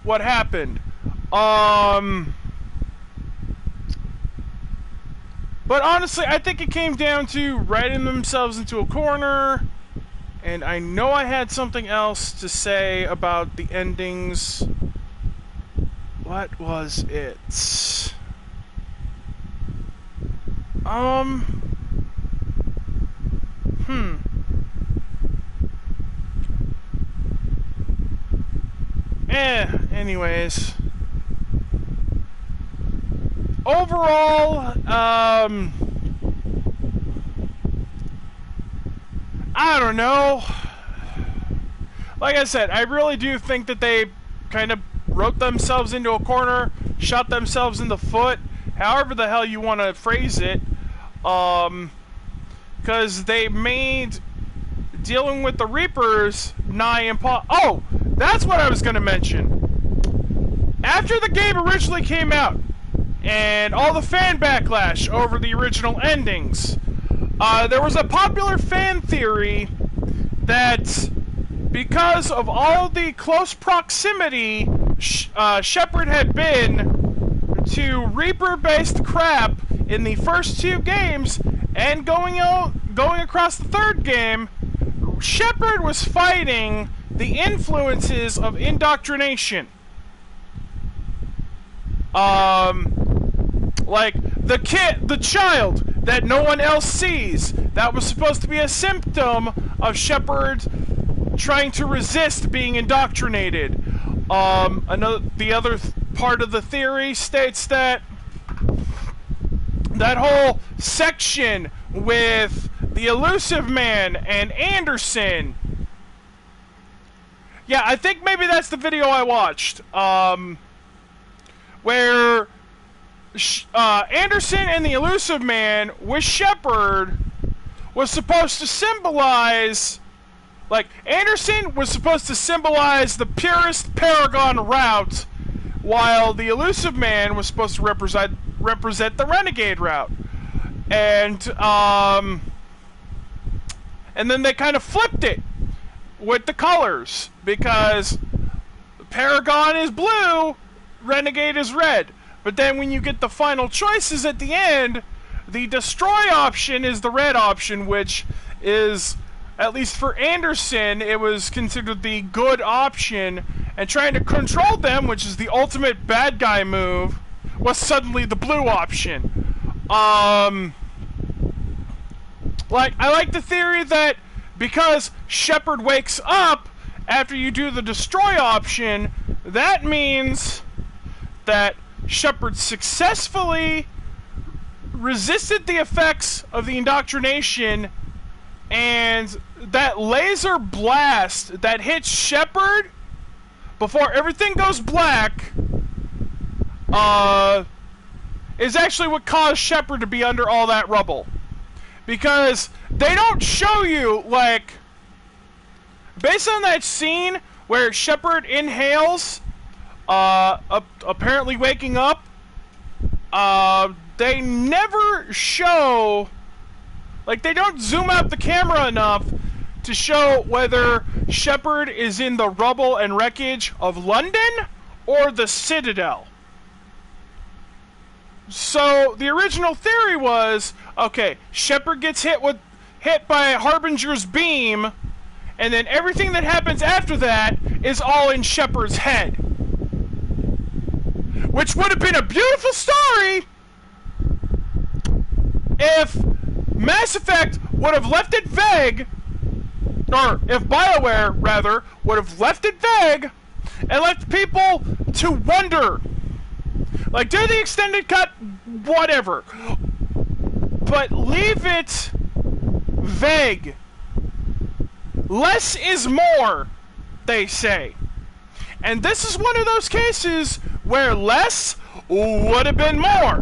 what happened. But honestly, I think it came down to writing themselves into a corner, and I know I had something else to say about the endings. What was it? anyways. Overall, I don't know. Like I said, I really do think that they kind of wrote themselves into a corner, shot themselves in the foot, however the hell you want to phrase it, because they made dealing with the Reapers nigh impossible. Oh, that's what I was going to mention. After the game originally came out, and all the fan backlash over the original endings, there was a popular fan theory that because of all the close proximity Shepard had been to Reaper-based crap in the first 2 games, and going across the 3rd game, Shepard was fighting the influences of indoctrination. Like the child that no one else sees, that was supposed to be a symptom of Shepard trying to resist being indoctrinated. The other part of the theory states that that whole section with the Elusive Man and Anderson. Yeah, I think maybe that's the video I watched. Where Anderson and the Elusive Man with Shepard was supposed to symbolize, like, Anderson was supposed to symbolize the purest Paragon route, while the Elusive Man was supposed to represent the Renegade route. And then they kind of flipped it with the colors, because Paragon is blue, Renegade is red. But then when you get the final choices at the end, the destroy option is the red option, which is, at least for Anderson, it was considered the good option, and trying to control them, which is the ultimate bad guy move, was suddenly the blue option. Like, I like the theory that because Shepard wakes up after you do the destroy option, that means that Shepard successfully resisted the effects of the indoctrination, and that laser blast that hits Shepard before everything goes black is actually what caused Shepard to be under all that rubble. Because they don't show you, like, based on that scene where Shepard inhales, apparently waking up, they never show, like, they don't zoom out the camera enough to show whether Shepard is in the rubble and wreckage of London or the Citadel. So the original theory was, okay, Shepard gets hit by Harbinger's beam, and then everything that happens after that is all in Shepard's head. Which would have been a beautiful story if Mass Effect would have left it vague, or if BioWare, rather, would have left it vague and left people to wonder. Like, do the extended cut, whatever. But leave it vague. Less is more, they say. And this is one of those cases where less would have been more.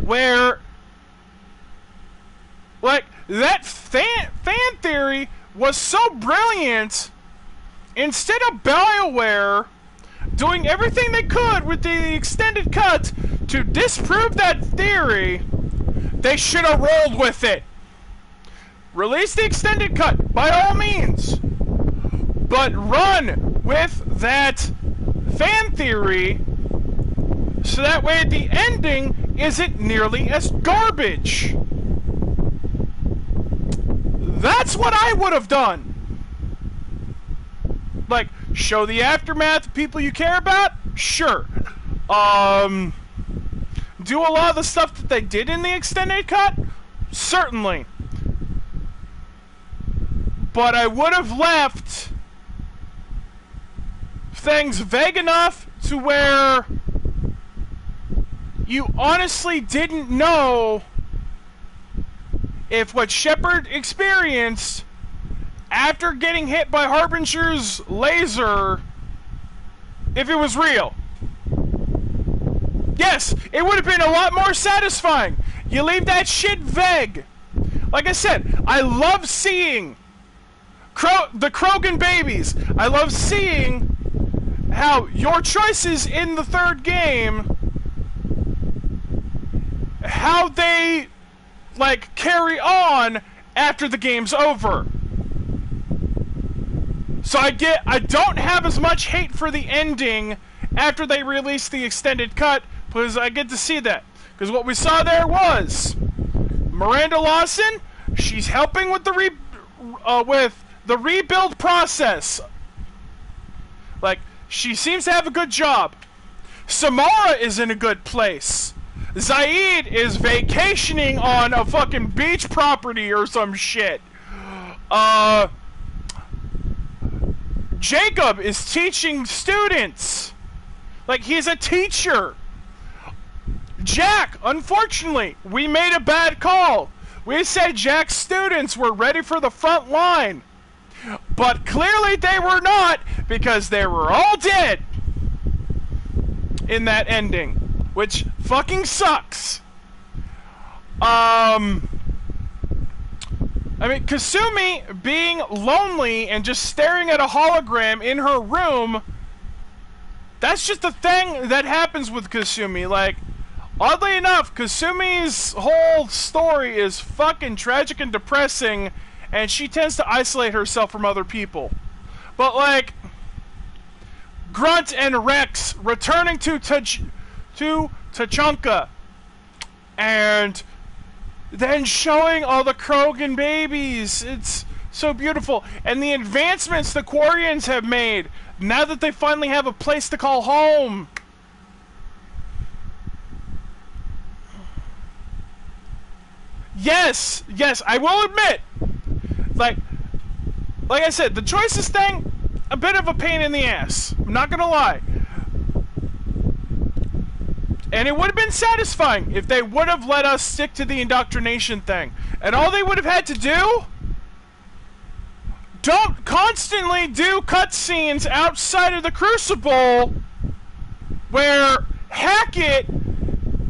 Where, like, that fan theory was so brilliant, instead of BioWare doing everything they could with the extended cut to disprove that theory, they should have rolled with it. Release the extended cut, by all means. But run with that fan theory, so that way the ending isn't nearly as garbage. That's what I would have done. Like, show the aftermath of people you care about? Sure. Do a lot of the stuff that they did in the extended cut? Certainly. But I would have left things vague enough to where you honestly didn't know if what Shepard experienced after getting hit by Harbinger's laser, if it was real. Yes, it would have been a lot more satisfying. You leave that shit vague. Like I said, I love seeing the Krogan babies. I love seeing how your choices in the third game, how they, like, carry on after the game's over. So I don't have as much hate for the ending after they release the extended cut, because I get to see that. Because what we saw there was Miranda Lawson. She's helping with the rebuild process. Like, she seems to have a good job. Samara is in a good place. Zaid is vacationing on a fucking beach property or some shit. Jacob is teaching students. Like, he's a teacher. Jack, unfortunately, we made a bad call. We said Jack's students were ready for the front line. But clearly they were not, because they were all dead in that ending, which fucking sucks. I mean, Kasumi being lonely and just staring at a hologram in her room, that's just a thing that happens with Kasumi. Like, oddly enough, Kasumi's whole story is fucking tragic and depressing, and she tends to isolate herself from other people. But, like, Grunt and Rex returning to Tachanka, and then showing all the Krogan babies. It's so beautiful. And the advancements the Quarians have made, now that they finally have a place to call home. Yes, I will admit, like I said, the choices thing, a bit of a pain in the ass. I'm not gonna lie. And it would have been satisfying if they would have let us stick to the indoctrination thing. And all they would have had to do, don't constantly do cutscenes outside of the Crucible where Hackett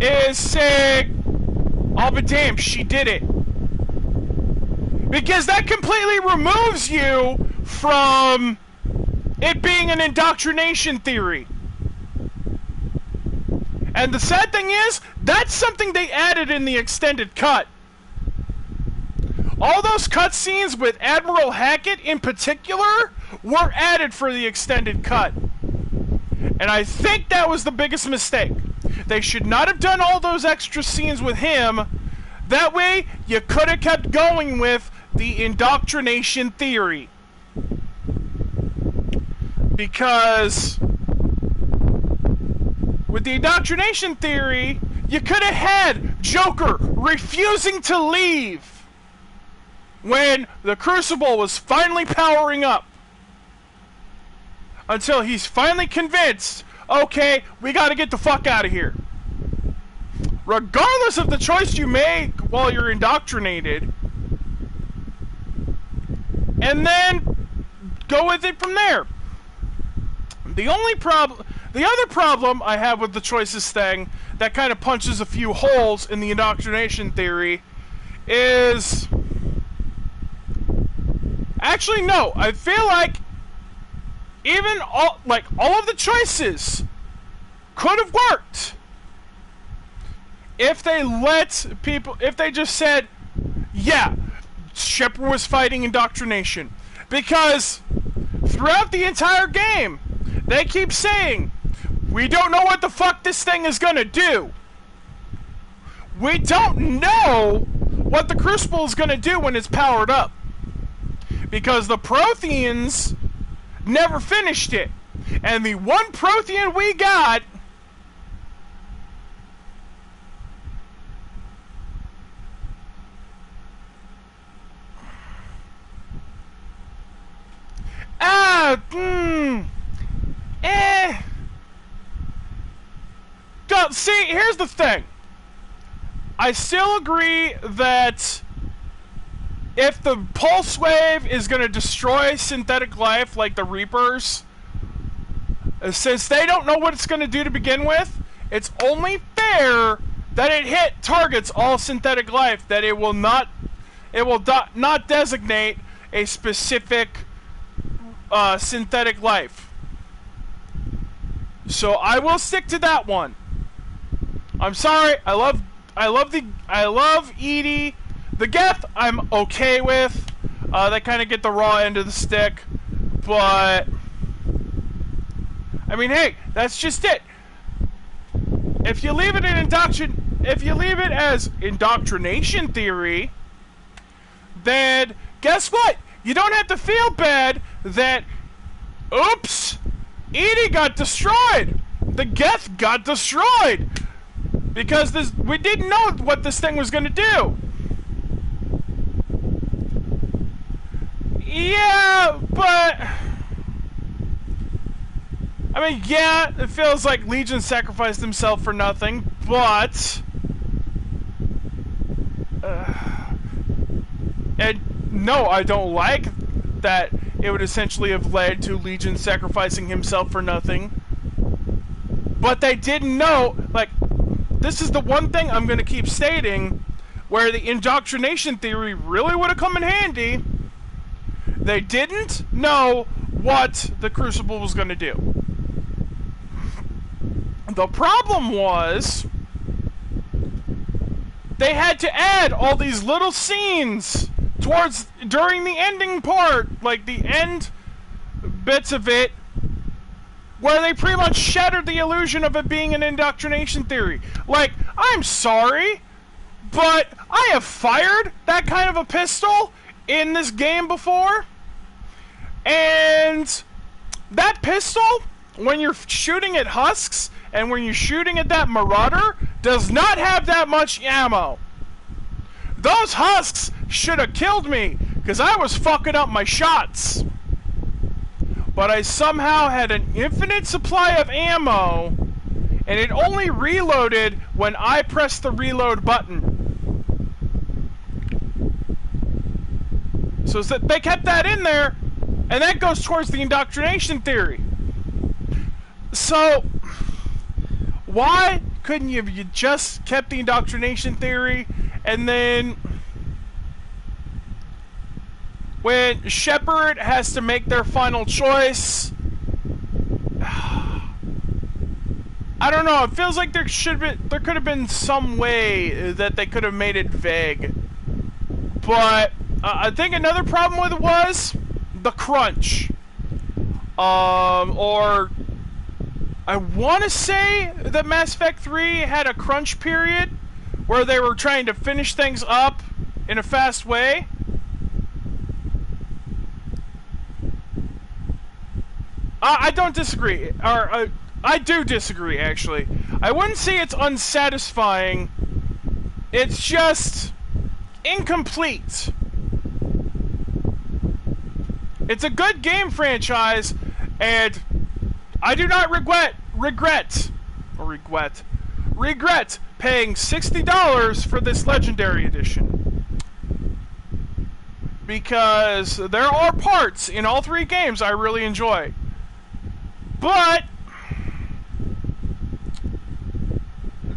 is saying, "Oh, but damn, she did it." Because that completely removes you from it being an indoctrination theory. And the sad thing is, that's something they added in the extended cut. All those cutscenes with Admiral Hackett in particular were added for the extended cut. And I think that was the biggest mistake. They should not have done all those extra scenes with him. That way, you could have kept going with the indoctrination theory. Because with the indoctrination theory, you could have had Joker refusing to leave when the Crucible was finally powering up. Until he's finally convinced, okay, we gotta get the fuck out of here. Regardless of the choice you make while you're indoctrinated. And then go with it from there. The other problem I have with the choices thing that kind of punches a few holes in the indoctrination theory is... Actually, no. I feel like even all of the choices could have worked if they just said, yeah, Shepard was fighting indoctrination. Because throughout the entire game, they keep saying, we don't know what the fuck this thing is gonna do. We don't know what the Crucible is gonna do when it's powered up. Because the Protheans never finished it. And the one Prothean we got here's the thing. I still agree that if the pulse wave is going to destroy synthetic life like the Reapers, since they don't know what it's going to do to begin with, it's only fair that it targets all synthetic life, that it will not designate a specific synthetic life. So I will stick to that one. I'm sorry, I love Edie. The Geth I'm okay with. They kind of get the raw end of the stick, but I mean, hey, that's just it. If you leave it as indoctrination theory, then guess what? You don't have to feel bad that, oops, Edie got destroyed. The Geth got destroyed because we didn't know what this thing was going to do. Yeah, but I mean, yeah, it feels like Legion sacrificed himself for nothing, but and no, I don't like that it would essentially have led to Legion sacrificing himself for nothing. But they didn't know, like, this is the one thing I'm going to keep stating, where the indoctrination theory really would have come in handy. They didn't know what the Crucible was going to do. The problem was they had to add all these little scenes during the ending part, like the end bits of it, where they pretty much shattered the illusion of it being an indoctrination theory. Like, I'm sorry, but I have fired that kind of a pistol in this game before, and that pistol, when you're shooting at husks and when you're shooting at that marauder, does not have that much ammo. Those husks should have killed me because I was fucking up my shots, but I somehow had an infinite supply of ammo, and it only reloaded when I pressed the reload button. So they kept that in there, and that goes towards the indoctrination theory. So why couldn't you just kept the indoctrination theory, and then when Shepard has to make their final choice, I don't know, it feels like there could have been some way that they could have made it vague. But I think another problem with it was the crunch. Or I want to say that Mass Effect 3 had a crunch period where they were trying to finish things up in a fast way. I don't disagree, or I do disagree, actually. I wouldn't say it's unsatisfying, it's just incomplete. It's a good game franchise, and I do not regret paying $60 for this Legendary Edition. Because there are parts in all three games I really enjoy. But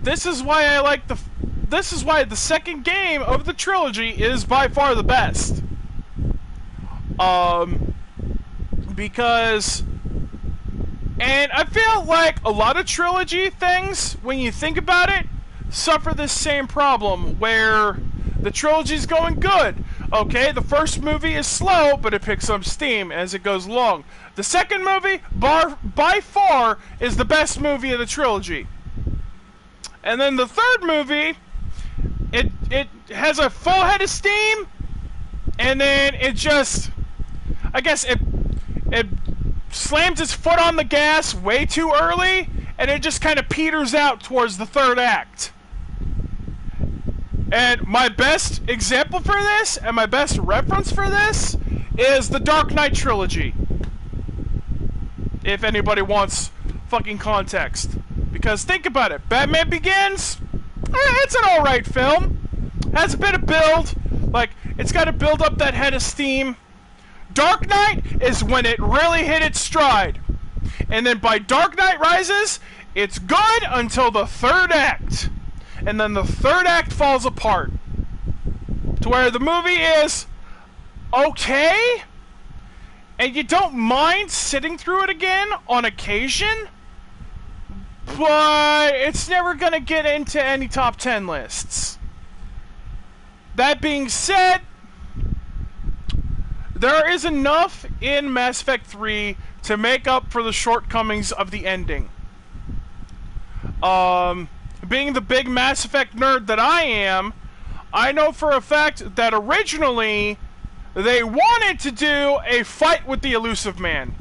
this is why the second game of the trilogy is by far the best. Because, and I feel like a lot of trilogy things, when you think about it, suffer this same problem where the trilogy's going good. Okay, the first movie is slow, but it picks up steam as it goes along. The second movie, by far, is the best movie of the trilogy. And then the third movie, it has a full head of steam, and then it just, I guess it slams its foot on the gas way too early, and it just kind of peters out towards the third act. And my best example for this, and my best reference for this, is the Dark Knight trilogy. If anybody wants fucking context. Because think about it, Batman Begins, it's an alright film. Has a bit of build, like, it's got to build up that head of steam. Dark Knight is when it really hit its stride. And then by Dark Knight Rises, it's good until the third act. And then the third act falls apart. To where the movie is okay, and you don't mind sitting through it again on occasion, but it's never gonna get into any top 10 lists. That being said, there is enough in Mass Effect 3 to make up for the shortcomings of the ending. Being the big Mass Effect nerd that I am, I know for a fact that originally they wanted to do a fight with the Elusive Man.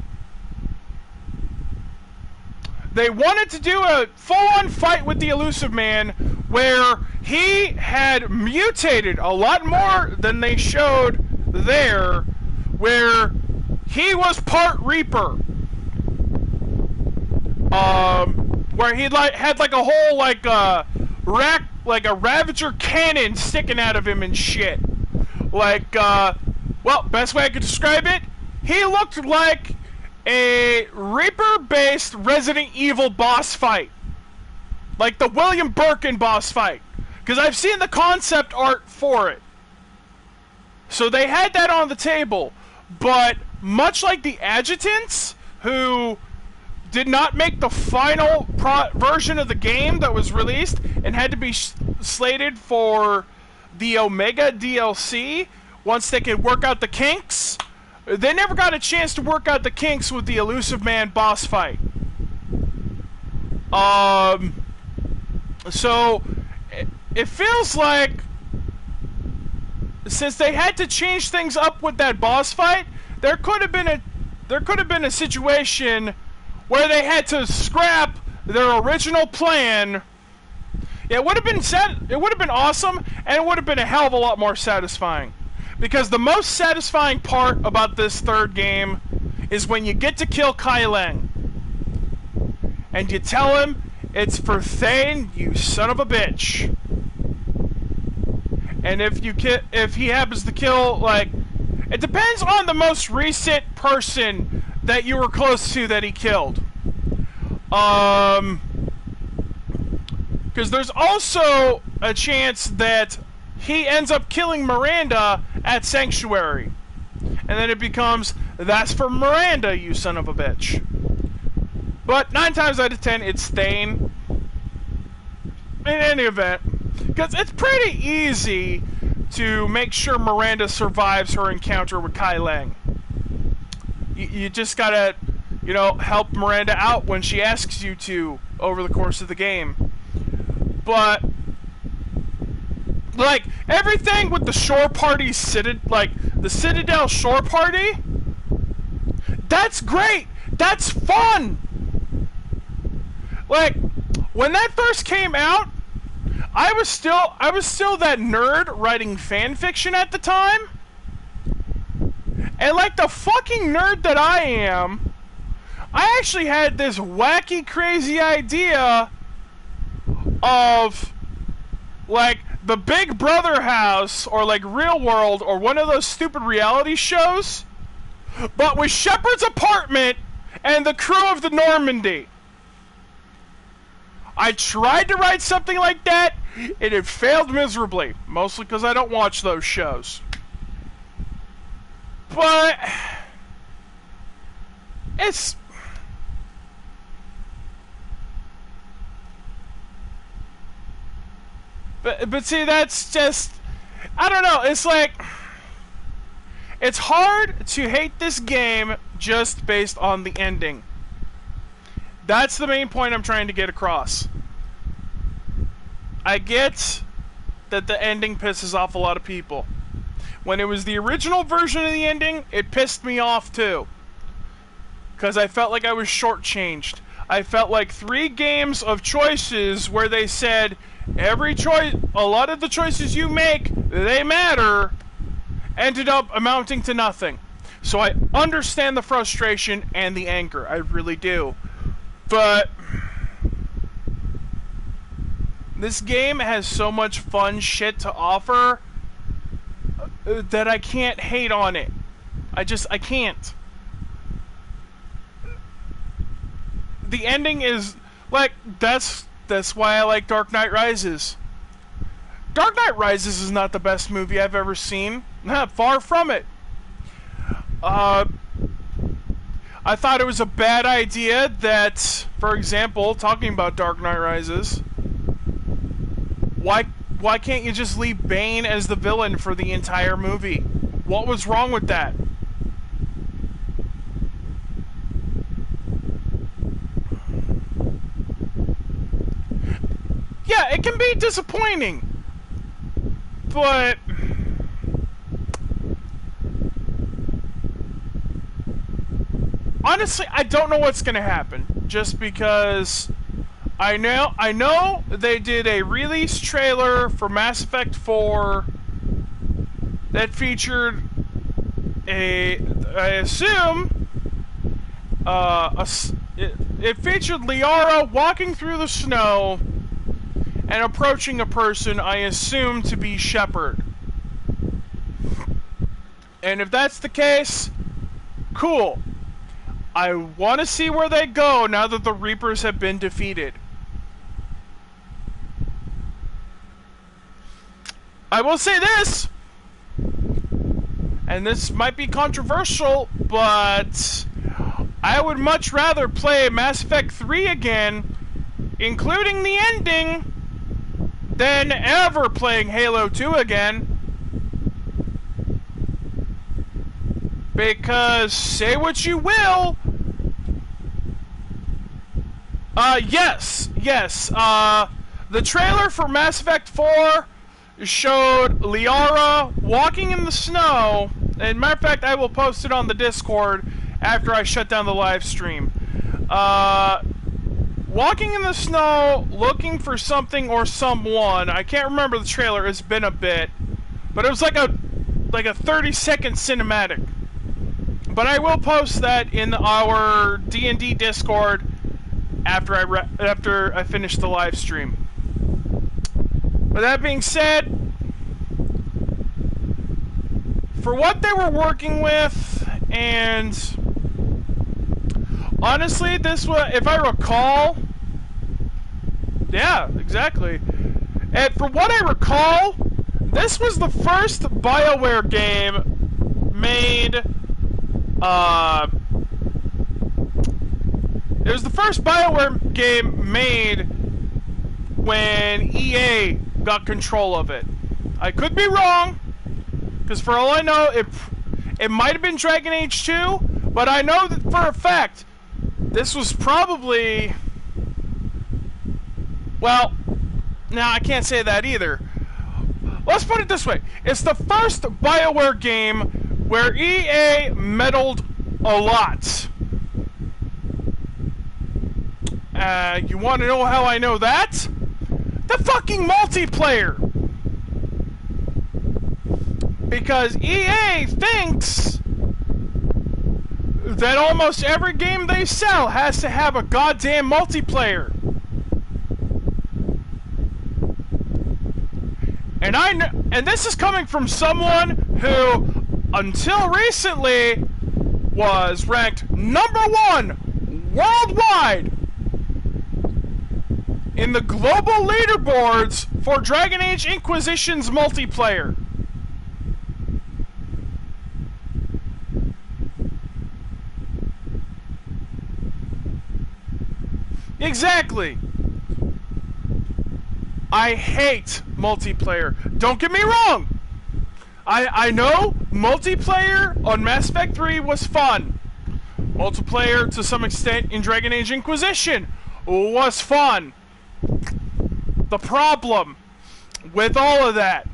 They wanted to do a full-on fight with the Elusive Man where he had mutated a lot more than they showed there, where he was part Reaper. Where he had like a whole like a Ravager cannon sticking out of him and shit. Like well, best way I could describe it, he looked like a Reaper-based Resident Evil boss fight. Like the William Birkin boss fight. Because I've seen the concept art for it. So they had that on the table. But much like the Adjutants, who did not make the final version of the game that was released and had to be slated for the Omega DLC once they could work out the kinks, they never got a chance to work out the kinks with the Elusive Man boss fight. So it feels like since they had to change things up with that boss fight, there could have been a situation where they had to scrap their original plan. It would have been awesome, and it would have been a hell of a lot more satisfying. Because the most satisfying part about this third game is when you get to kill Kai Leng. And you tell him, it's for Thane, you son of a bitch. And if he happens to kill, like, it depends on the most recent person that you were close to that he killed. Because there's also a chance that he ends up killing Miranda at Sanctuary. And then it becomes, that's for Miranda, you son of a bitch. But 9 times out of 10, it's Thane. In any event. Because it's pretty easy to make sure Miranda survives her encounter with Kai Leng. You just gotta, you know, help Miranda out when she asks you to over the course of the game. But like, everything with the Shore Party, like, the Citadel Shore Party, that's great! That's fun! Like, when that first came out, I was still that nerd writing fan fiction at the time. And like the fucking nerd that I am, I actually had this wacky, crazy idea of, like, the Big Brother house, or like Real World, or one of those stupid reality shows, but with Shepard's apartment and the crew of the Normandy. I tried to write something like that, and it failed miserably, mostly because I don't watch those shows. But it's... But see, that's just... I don't know, it's like... It's hard to hate this game just based on the ending. That's the main point I'm trying to get across. I get that the ending pisses off a lot of people. When it was the original version of the ending, it pissed me off too. Because I felt like I was shortchanged. I felt like 3 games of choices where they said, every choice, a lot of the choices you make, they matter, ended up amounting to nothing. So I understand the frustration and the anger. I really do. But This game has so much fun shit to offer that I can't hate on it. I can't. The ending is, like, that's why I like Dark Knight Rises. Dark Knight Rises is not the best movie I've ever seen. Not far from it. I thought it was a bad idea that, for example, talking about Dark Knight Rises, why can't you just leave Bane as the villain for the entire movie? What was wrong with that? Yeah, it can be disappointing, but honestly, I don't know what's gonna happen. Just because I know they did a release trailer for Mass Effect 4 that featured it featured Liara walking through the snow and approaching a person I assume to be Shepard. And if that's the case, cool. I want to see where they go now that the Reapers have been defeated. I will say this, and this might be controversial, but I would much rather play Mass Effect 3 again, including the ending, than ever playing Halo 2 again. Because, say what you will, yes, the trailer for Mass Effect 4 showed Liara walking in the snow, and matter of fact, I will post it on the Discord after I shut down the live stream. Walking in the snow, looking for something or someone. I can't remember the trailer, it's been a bit, but it was like a 30-second cinematic. But I will post that in our D&D Discord after I finish the live stream. With that being said, for what they were working with, and honestly, this was, if I recall, yeah, exactly. And for what I recall, this was the first BioWare game made. It was the first BioWare game made when EA got control of it. I could be wrong, because for all I know, it might have been Dragon Age 2, but I know that for a fact, this was probably... Well, no, I can't say that either. Let's put it this way. It's the first BioWare game where EA meddled a lot. You want to know how I know that? The fucking multiplayer! Because EA thinks that almost every game they sell has to have a goddamn multiplayer. And this is coming from someone who, until recently, was ranked #1 worldwide in the global leaderboards for Dragon Age Inquisition's multiplayer. Exactly. I hate multiplayer. Don't get me wrong. I know multiplayer on Mass Effect 3 was fun. Multiplayer, to some extent, in Dragon Age Inquisition was fun. The problem with all of that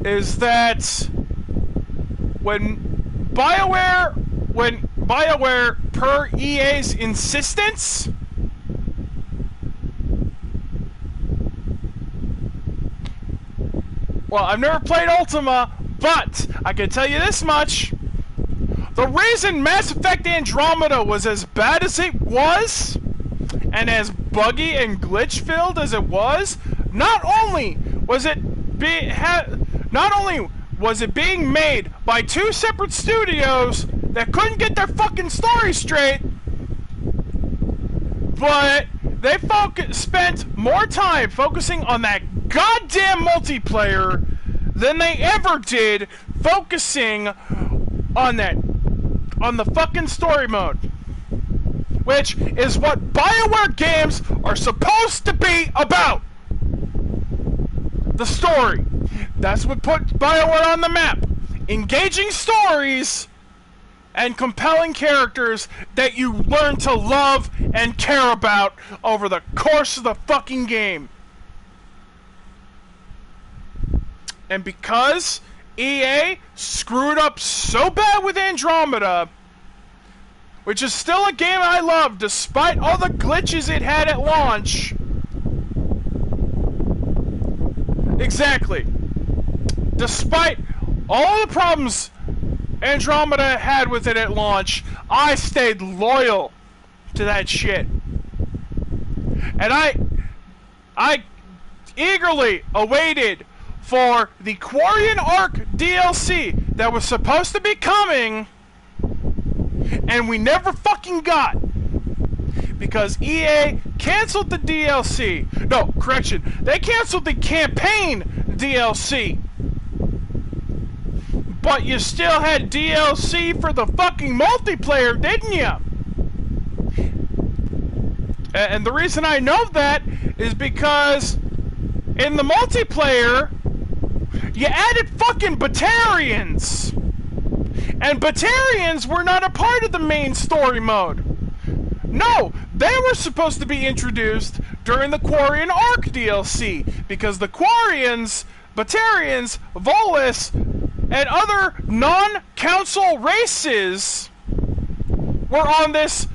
is that when BioWare, per EA's insistence, well, I've never played Ultima, but I can tell you this much. The reason Mass Effect Andromeda was as bad as it was, and as buggy and glitch filled as it was, not only was it being made by two separate studios that couldn't get their fucking story straight, but they spent more time focusing on that goddamn multiplayer than they ever did focusing on the fucking story mode, which is what BioWare games are supposed to be about. The story. That's what put BioWare on the map. Engaging stories and compelling characters that you learn to love and care about over the course of the fucking game. And because EA screwed up so bad with Andromeda, which is still a game I love despite all the glitches it had at launch. Exactly. Despite all the problems Andromeda had with it at launch, I stayed loyal to that shit. And I eagerly awaited for the Quarian Arc DLC that was supposed to be coming, and we never fucking got, because EA canceled the DLC. No, correction, they canceled the campaign DLC. But you still had DLC for the fucking multiplayer, didn't you? And the reason I know that is because in the multiplayer, you added fucking Batarians. And Batarians were not a part of the main story mode. No, they were supposed to be introduced during the Quarian Arc DLC, because the Quarians, Batarians, Volus, and other non-council races were on this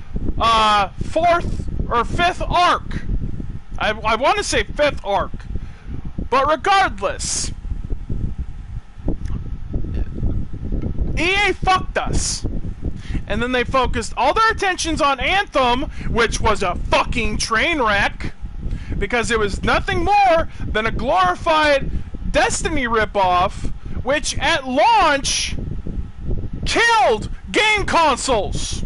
fourth or fifth arc. I want to say fifth arc. But regardless, EA fucked us. And then they focused all their attentions on Anthem, which was a fucking train wreck, because it was nothing more than a glorified Destiny ripoff, which at launch killed game consoles.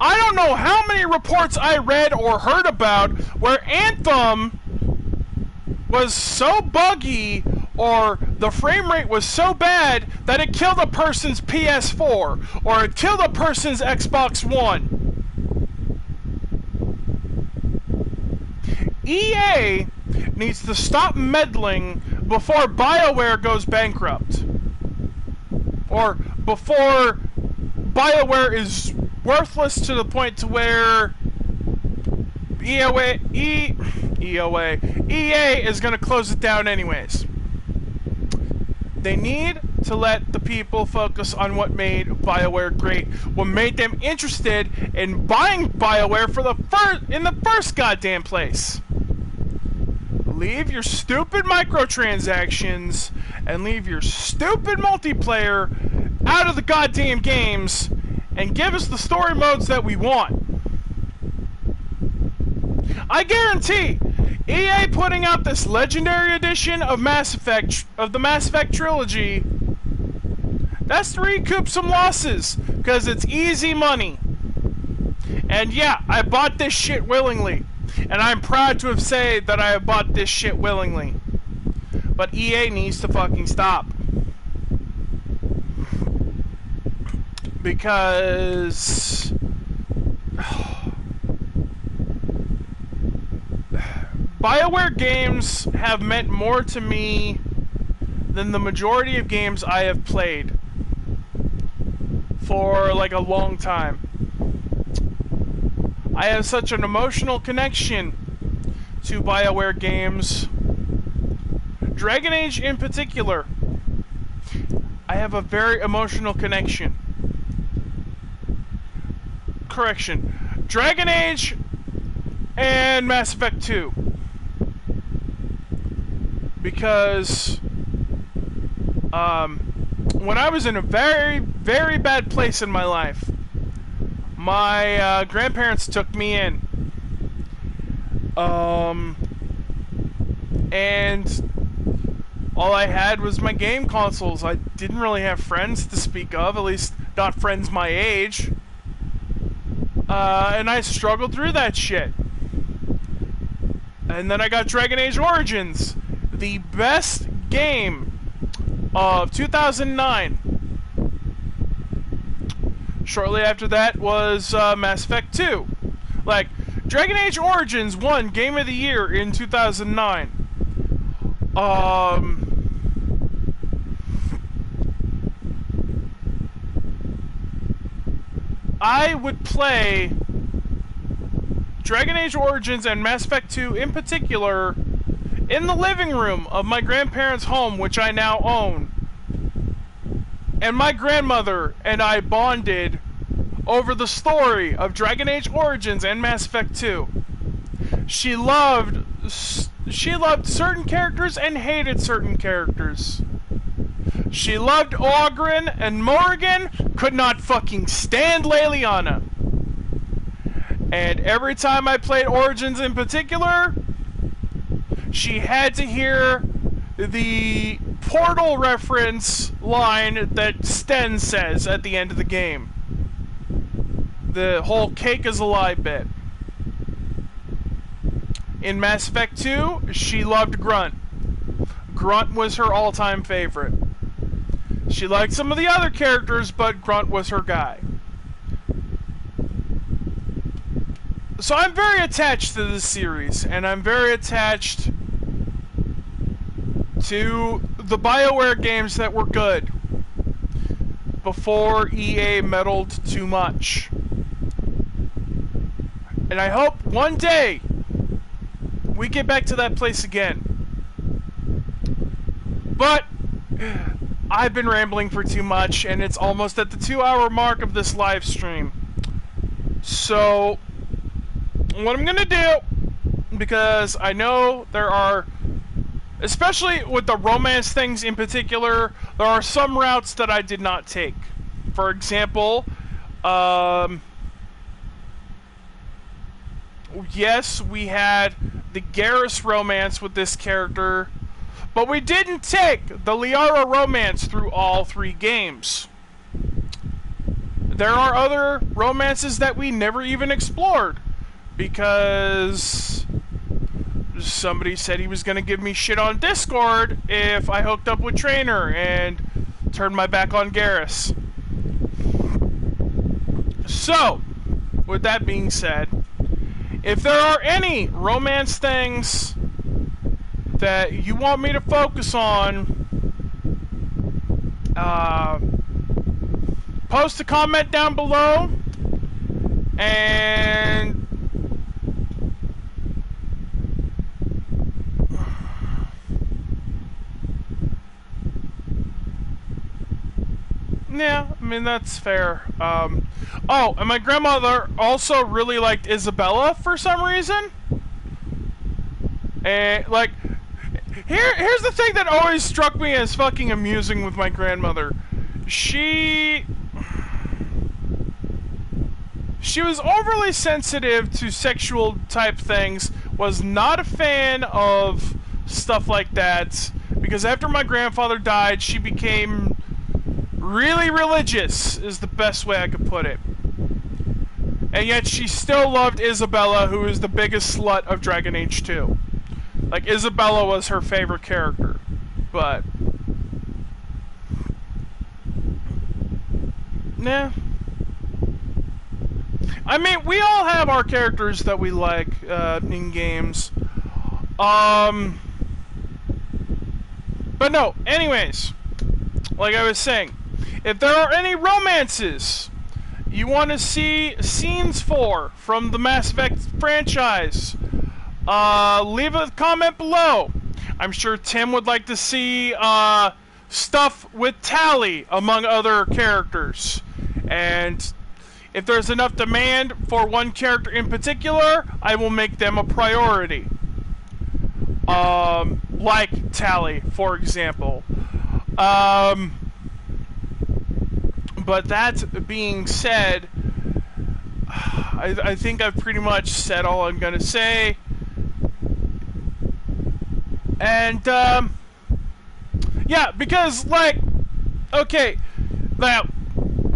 I don't know how many reports I read or heard about where Anthem was so buggy or the frame rate was so bad that it killed a person's PS4 or it killed a person's Xbox One. EA needs to stop meddling before BioWare goes bankrupt. Or before BioWare is worthless to the point to where EA is going to close it down anyways. They need to let the people focus on what made BioWare great, what made them interested in buying BioWare in the first goddamn place. Leave your stupid microtransactions and leave your stupid multiplayer out of the goddamn games and give us the story modes that we want. I guarantee EA putting out this legendary edition of the Mass Effect trilogy, that's to recoup some losses, because it's easy money. And yeah, I bought this shit willingly. And I'm proud to have said that I have bought this shit willingly. But EA needs to fucking stop. Because BioWare games have meant more to me than the majority of games I have played for like a long time. I have such an emotional connection to BioWare games. Dragon Age in particular, I have a very emotional connection. Correction. Dragon Age and Mass Effect 2. Because when I was in a very, very bad place in my life, my grandparents took me in. And all I had was my game consoles. I didn't really have friends to speak of, at least not friends my age. And I struggled through that shit. And then I got Dragon Age Origins, the best game of 2009. Shortly after that was Mass Effect 2. Like, Dragon Age Origins won Game of the Year in 2009. I would play Dragon Age Origins and Mass Effect 2 in particular in the living room of my grandparents' home, which I now own. And my grandmother and I bonded over the story of Dragon Age Origins and Mass Effect 2. She loved certain characters and hated certain characters. She loved Ogren and Morrigan, could not fucking stand Leliana. And every time I played Origins in particular, she had to hear the Portal reference line that Sten says at the end of the game. The whole cake is a lie bit. In Mass Effect 2, she loved Grunt. Grunt was her all-time favorite. She liked some of the other characters, but Grunt was her guy. So I'm very attached to this series, and I'm very attached to the BioWare games that were good before EA meddled too much. And I hope one day we get back to that place again. But I've been rambling for too much, and it's almost at the 2-hour mark of this live stream. So what I'm gonna do, because I know there are, especially with the romance things in particular, there are some routes that I did not take. For example, yes, we had the Garrus romance with this character, but we didn't take the Liara romance through all 3 games. There are other romances that we never even explored, because somebody said he was going to give me shit on Discord if I hooked up with Trainer and turned my back on Garrus. So, with that being said, if there are any romance things that you want me to focus on, post a comment down below, and yeah, I mean, that's fair. Oh, and my grandmother also really liked Isabella for some reason. And, like, here's the thing that always struck me as fucking amusing with my grandmother. She was overly sensitive to sexual type things, was not a fan of stuff like that, because after my grandfather died, she became really religious, is the best way I could put it. And yet she still loved Isabella, who is the biggest slut of Dragon Age 2. Like, Isabella was her favorite character. But nah. I mean, we all have our characters that we like in games. But no, anyways, like I was saying, if there are any romances you want to see scenes for from the Mass Effect franchise, leave a comment below. I'm sure Tim would like to see stuff with Tali, among other characters. And if there's enough demand for one character in particular, I will make them a priority. Like Tali, for example. But that being said, I think I've pretty much said all I'm gonna say. And, yeah, because, like, okay, now,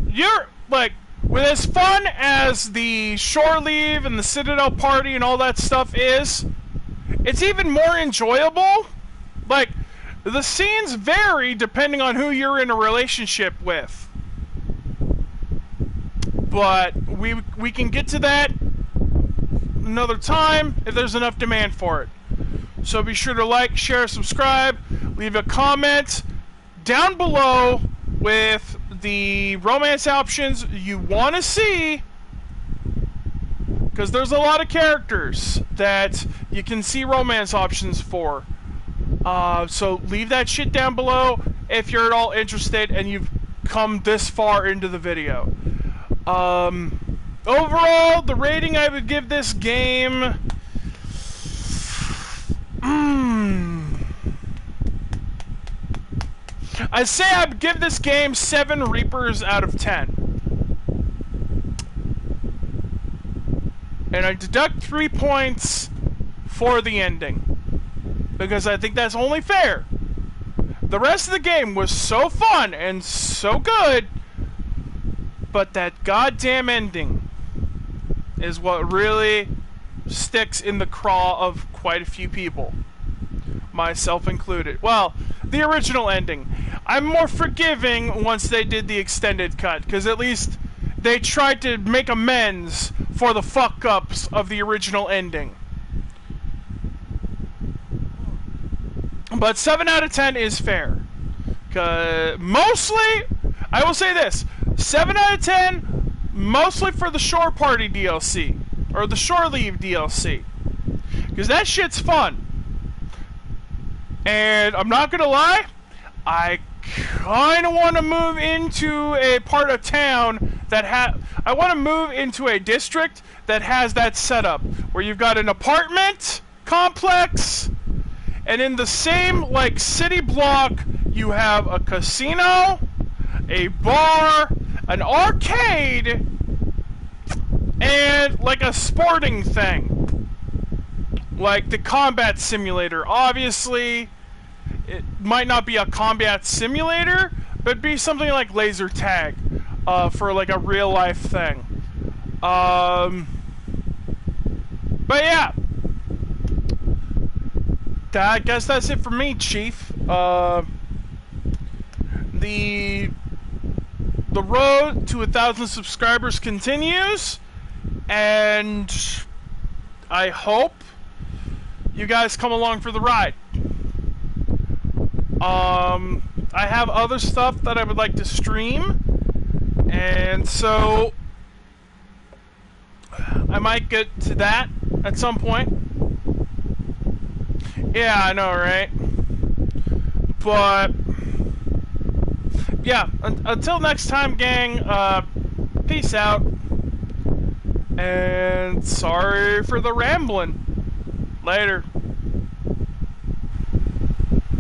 you're, like, with as fun as the Shore Leave and the Citadel Party and all that stuff is, it's even more enjoyable. Like, the scenes vary depending on who you're in a relationship with. But we can get to that another time if there's enough demand for it. So be sure to like, share, subscribe, leave a comment down below with the romance options you want to see, because there's a lot of characters that you can see romance options for. So leave that shit down below if you're at all interested and you've come this far into the video. Overall, the rating I would give this game... I'd say I'd give this game 7 Reapers out of 10. And I deduct 3 points for the ending, because I think that's only fair. The rest of the game was so fun and so good, but that goddamn ending is what really sticks in the craw of quite a few people, myself included. Well, the original ending. I'm more forgiving once they did the extended cut, because at least they tried to make amends for the fuck-ups of the original ending. But 7 out of 10 is fair. Mostly, I will say this, 7 out of 10, mostly for the Shore Party DLC, or the Shore Leave DLC. Because that shit's fun. And I'm not gonna lie, I kind of want to move into a part of town that I want to move into a district that has that setup, where you've got an apartment complex, and in the same, like, city block, you have a casino, a bar, an arcade, and, like, a sporting thing. Like the combat simulator. Obviously, it might not be a combat simulator, but be something like laser tag, for like a real life thing. But yeah, I guess that's it for me, Chief. The road to 1,000 subscribers continues, and I hope you guys come along for the ride. I have other stuff that I would like to stream, and so I might get to that at some point. Yeah, I know, right? But yeah, until next time, gang, peace out, and sorry for the rambling. Later.